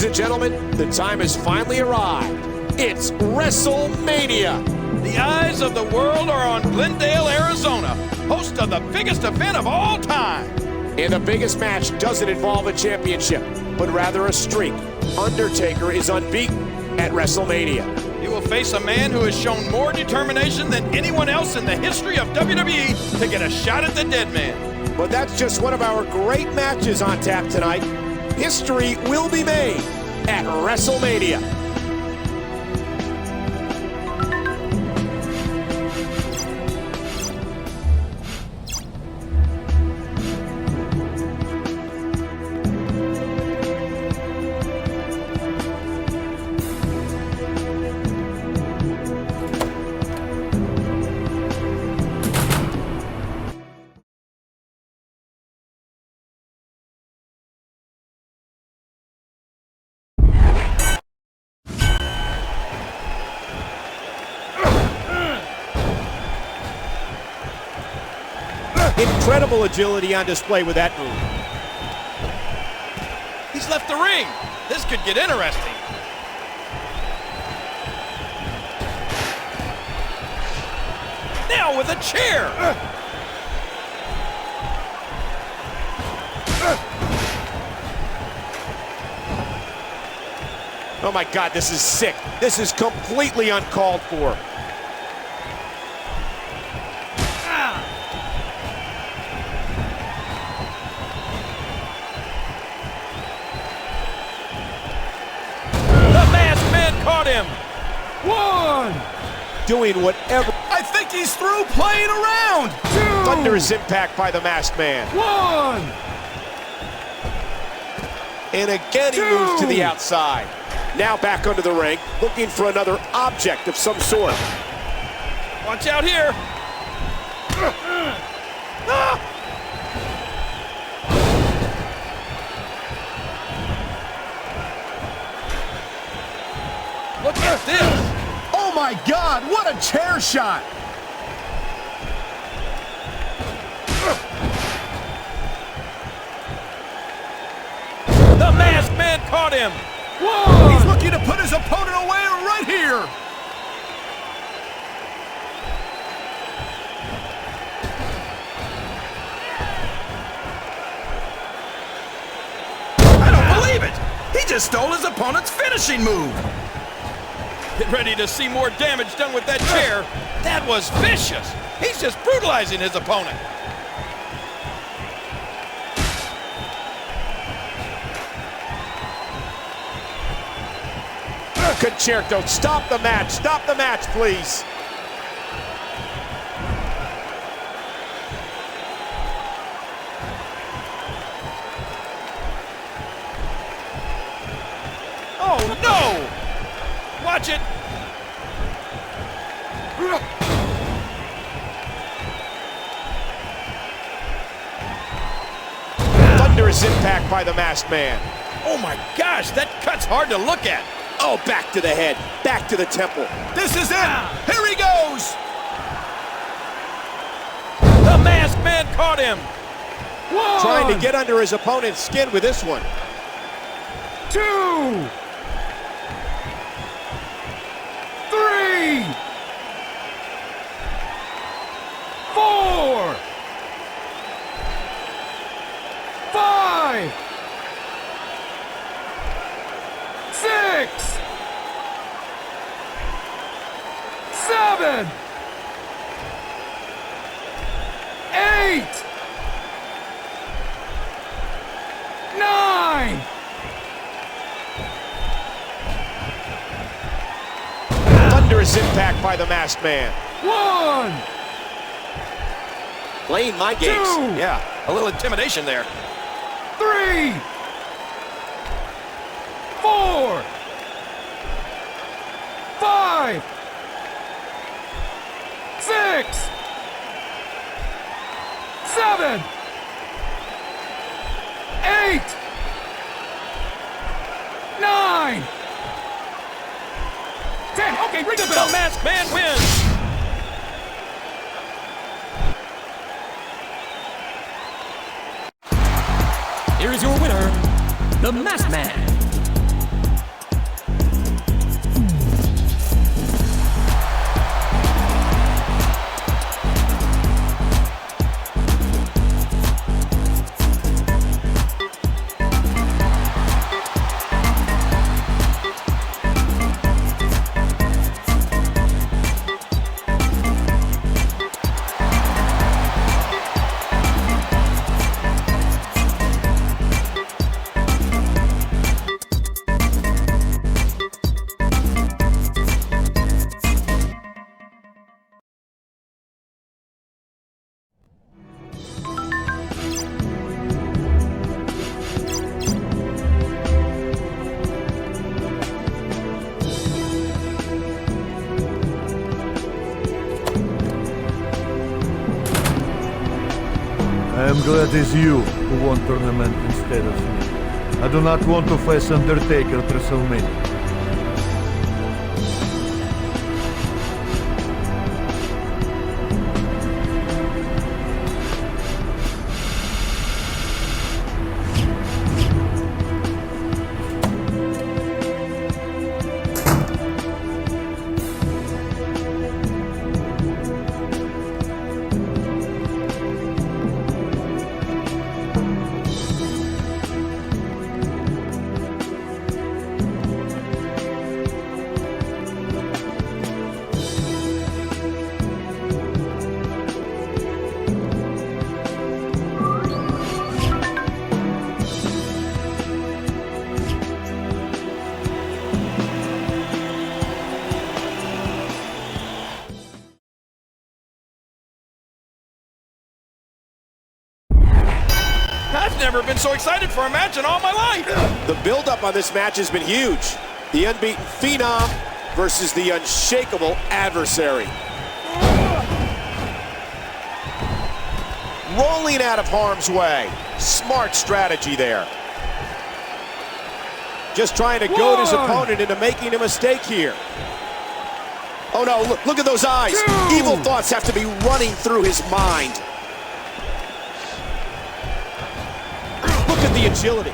Ladies and gentlemen, the time has finally arrived. It's WrestleMania. The eyes of the world are on Glendale, Arizona, host of the biggest event of all time. And the biggest match doesn't involve a championship, but rather a streak. Undertaker is unbeaten at WrestleMania. He will face a man who has shown more determination than anyone else in the history of WWE to get a shot at the dead man. But that's just one of our great matches on tap tonight. History will be made at WrestleMania. Incredible agility on display with that move. He's left the ring. This could get interesting. Now with a chair. Oh my God, this is sick. This is completely uncalled for. Caught him. One. Doing whatever. I think he's through playing around. Two. Thunderous impact by the masked man. One. And again he moves to the outside. Now back under the ring, looking for another object of some sort. Watch out here. Look at this! Oh my God, what a chair shot! The masked man caught him! Whoa! He's looking to put his opponent away right here! I don't believe it! He just stole his opponent's finishing move! Get ready to see more damage done with that chair. That was vicious. He's just brutalizing his opponent. Concerto, stop the match. Stop the match, please. Oh, no! Watch it! Thunderous impact by the masked man. Oh my gosh, that cut's hard to look at. Oh, back to the head, back to the temple. This is it! Here he goes! The masked man caught him. One. Trying to get under his opponent's skin with this one. Two. 3, 4, 5, 6, 7, 8, 9. Thunderous impact by the masked man. 1. Playing my games. 2. Yeah, a little intimidation there. 3, 4, 5, 6, 7, 8, 9, 10. Okay, ring the bell. The masked man wins. Here is your winner, the Masked Man. I'm glad it's you who won tournament instead of me. I do not want to face Undertaker at WrestleMania. I've never been so excited for a match in all my life. The build-up on this match has been huge. The unbeaten Phenom versus the unshakable adversary. Rolling out of harm's way. Smart strategy there. Just trying to goad his opponent into making a mistake here. Oh no, look at those eyes. Evil thoughts have to be running through his mind. Look at the agility.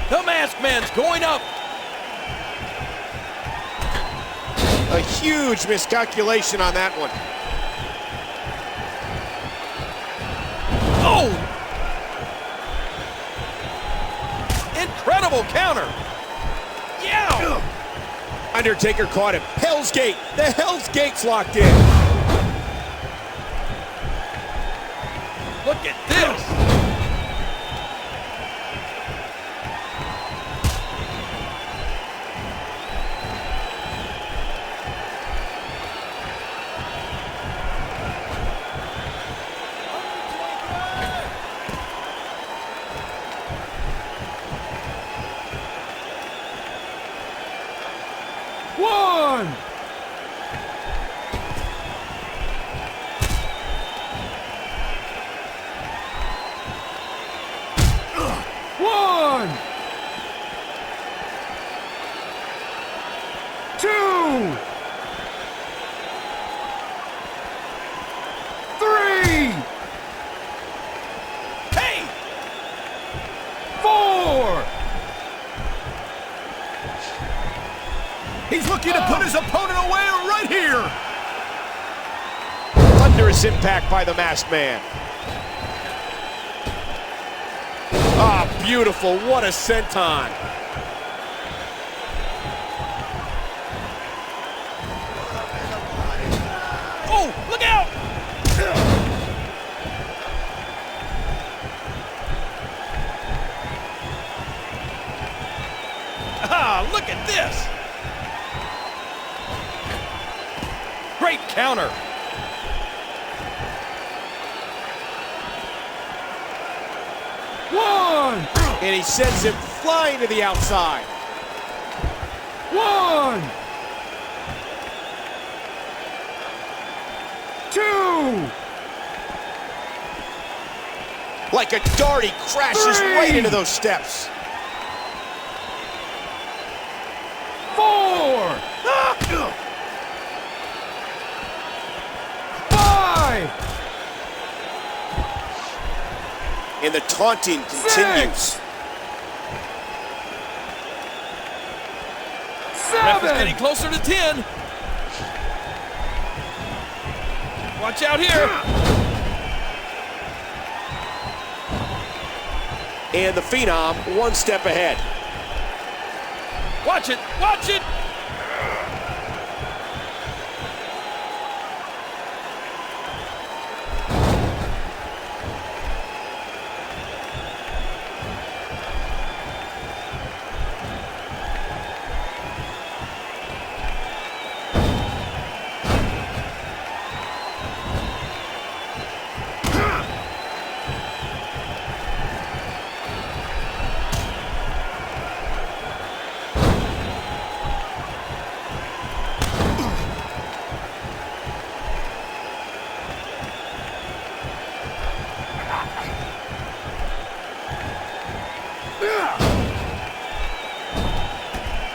The Masked Man's going up. A huge miscalculation on that one. Oh! Incredible counter. Yeah! Undertaker caught him. Hell's Gate. The Hell's Gate's locked in. Look at this. One! One! Two! Three! Hey! Four! He's looking to put his opponent away right here. Thunderous impact by the Masked Man. Ah, beautiful. What a senton. Oh, look out! Ah, look at this! Great counter! One! And he sends him flying to the outside. One! Two! Like a dart, he crashes right into those steps. Four! Five! And the taunting continues. Ref is getting closer to 10. Watch out here. And the Phenom one step ahead. Watch it, watch it.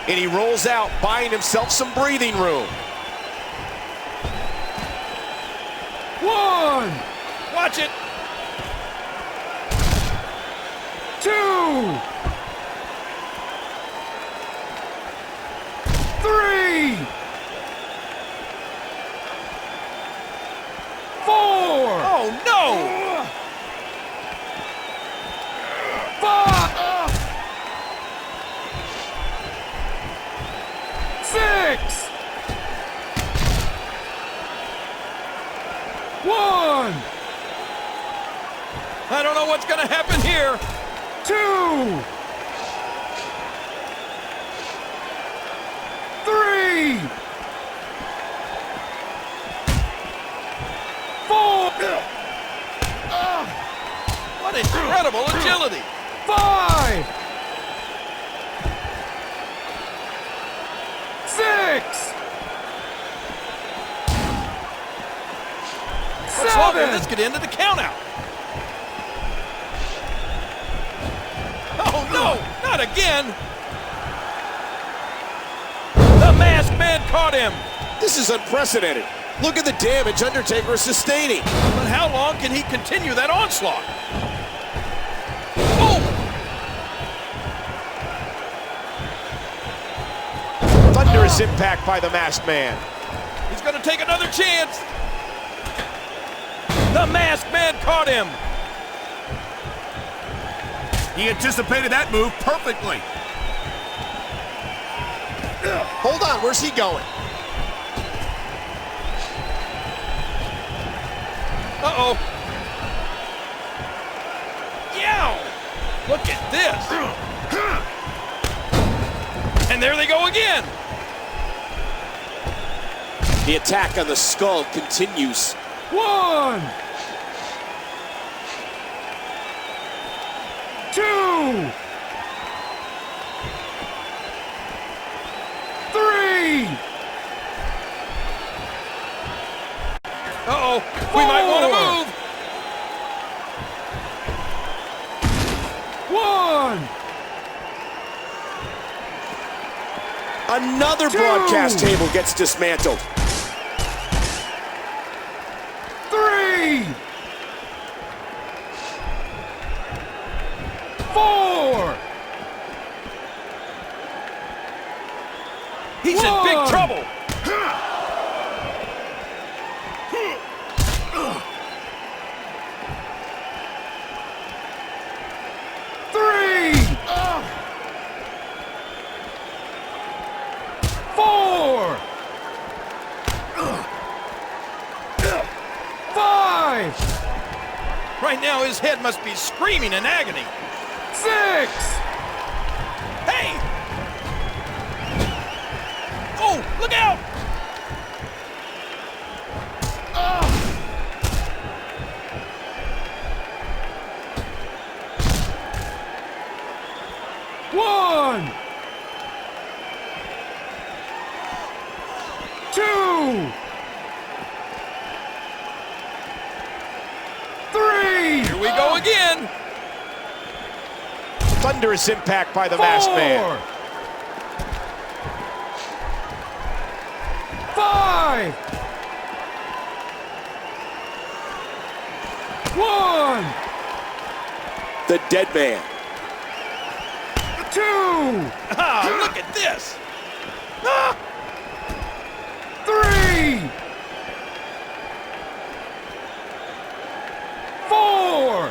And he rolls out, buying himself some breathing room. 1. Watch it. 2. 3. 4. Oh, no! 5. 6. 1. I don't know what's going to happen here. 2. 3. 4. What incredible agility. 5. 6. What's longer? This could end in the countout. Oh, no, not again. The masked man caught him. This is unprecedented. Look at the damage Undertaker is sustaining. But how long can he continue that onslaught? Thunderous impact by the masked man. He's going to take another chance. The masked man caught him. He anticipated that move perfectly. Hold on, where's he going? Uh-oh. Yow! Look at this. And there they go again. The attack on the skull continues. 1. 2. 3. Uh-oh, we might want to move. 1. Another broadcast table gets dismantled. 3. 4. He's in big trouble. 3. 4. 5. Right now, his head must be screaming in agony. 6. Hey! Oh, look out! 1. 2. 3. Here we go again. Thunderous impact by the masked man. 5. 1. The dead man. 2. Ah, look at this. Ah! 3. 4.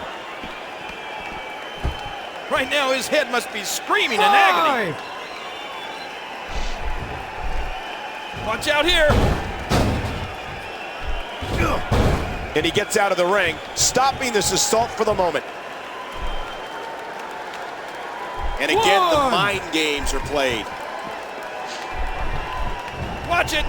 Right now, his head must be screaming in agony. 5. Watch out here. And he gets out of the ring, stopping this assault for the moment. And again, the mind games are played. Watch it.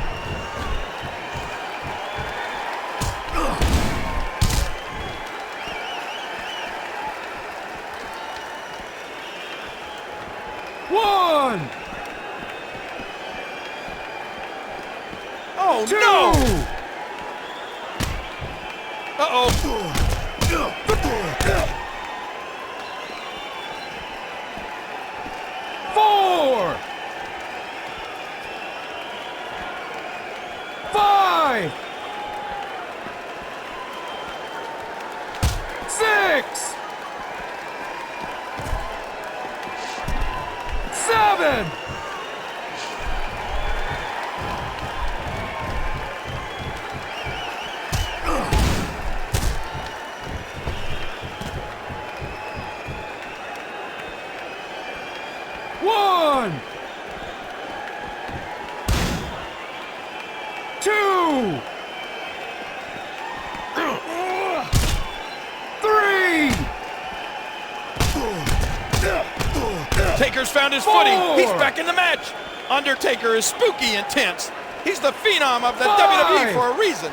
Oh, 2. no! Uh-oh. 4. 5, 6, 7. One, 2, 3. Taker's found his footing. He's back in the match. Undertaker is spooky intense. He's the phenom of the WWE for a reason.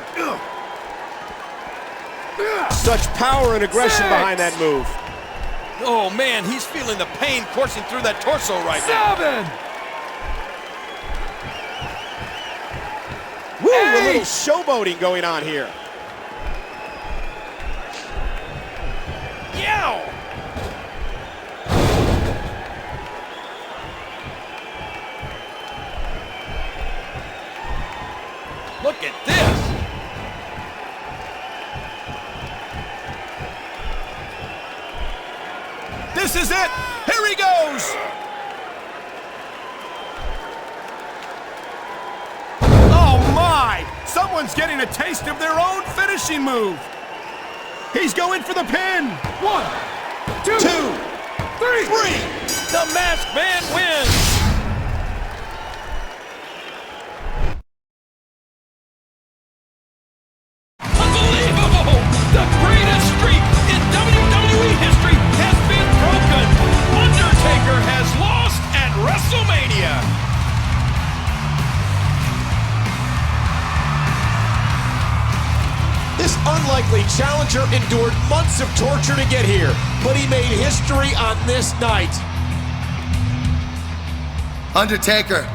Such power and aggression behind that move. Oh man, he's feeling the pain coursing through that torso right now. 7. Woo, a little showboating going on here. Yow! Look at this. This is it! Here he goes! Oh my! Someone's getting a taste of their own finishing move. He's going for the pin. 1, 2, 3. The Masked Man wins. Unbelievable! The greatest streak in WWE history has been broken. Undertaker has lost at WrestleMania. This unlikely challenger endured months of torture to get here, but he made history on this night. Undertaker,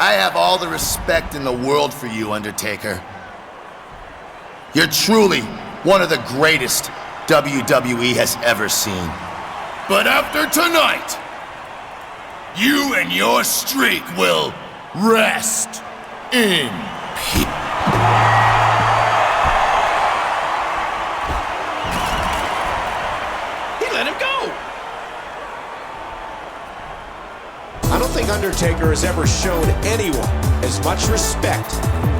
I have all the respect in the world for you, Undertaker. You're truly one of the greatest WWE has ever seen. But after tonight, you and your streak will rest in peace. He let him go. I don't think Undertaker has ever shown anyone as much respect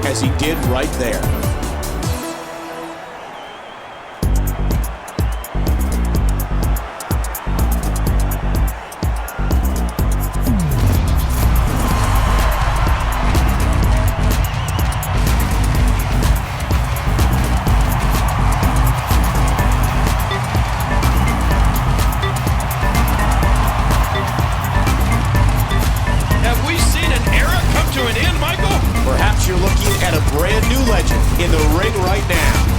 as he did right there. Perhaps you're looking at a brand new legend in the ring right now.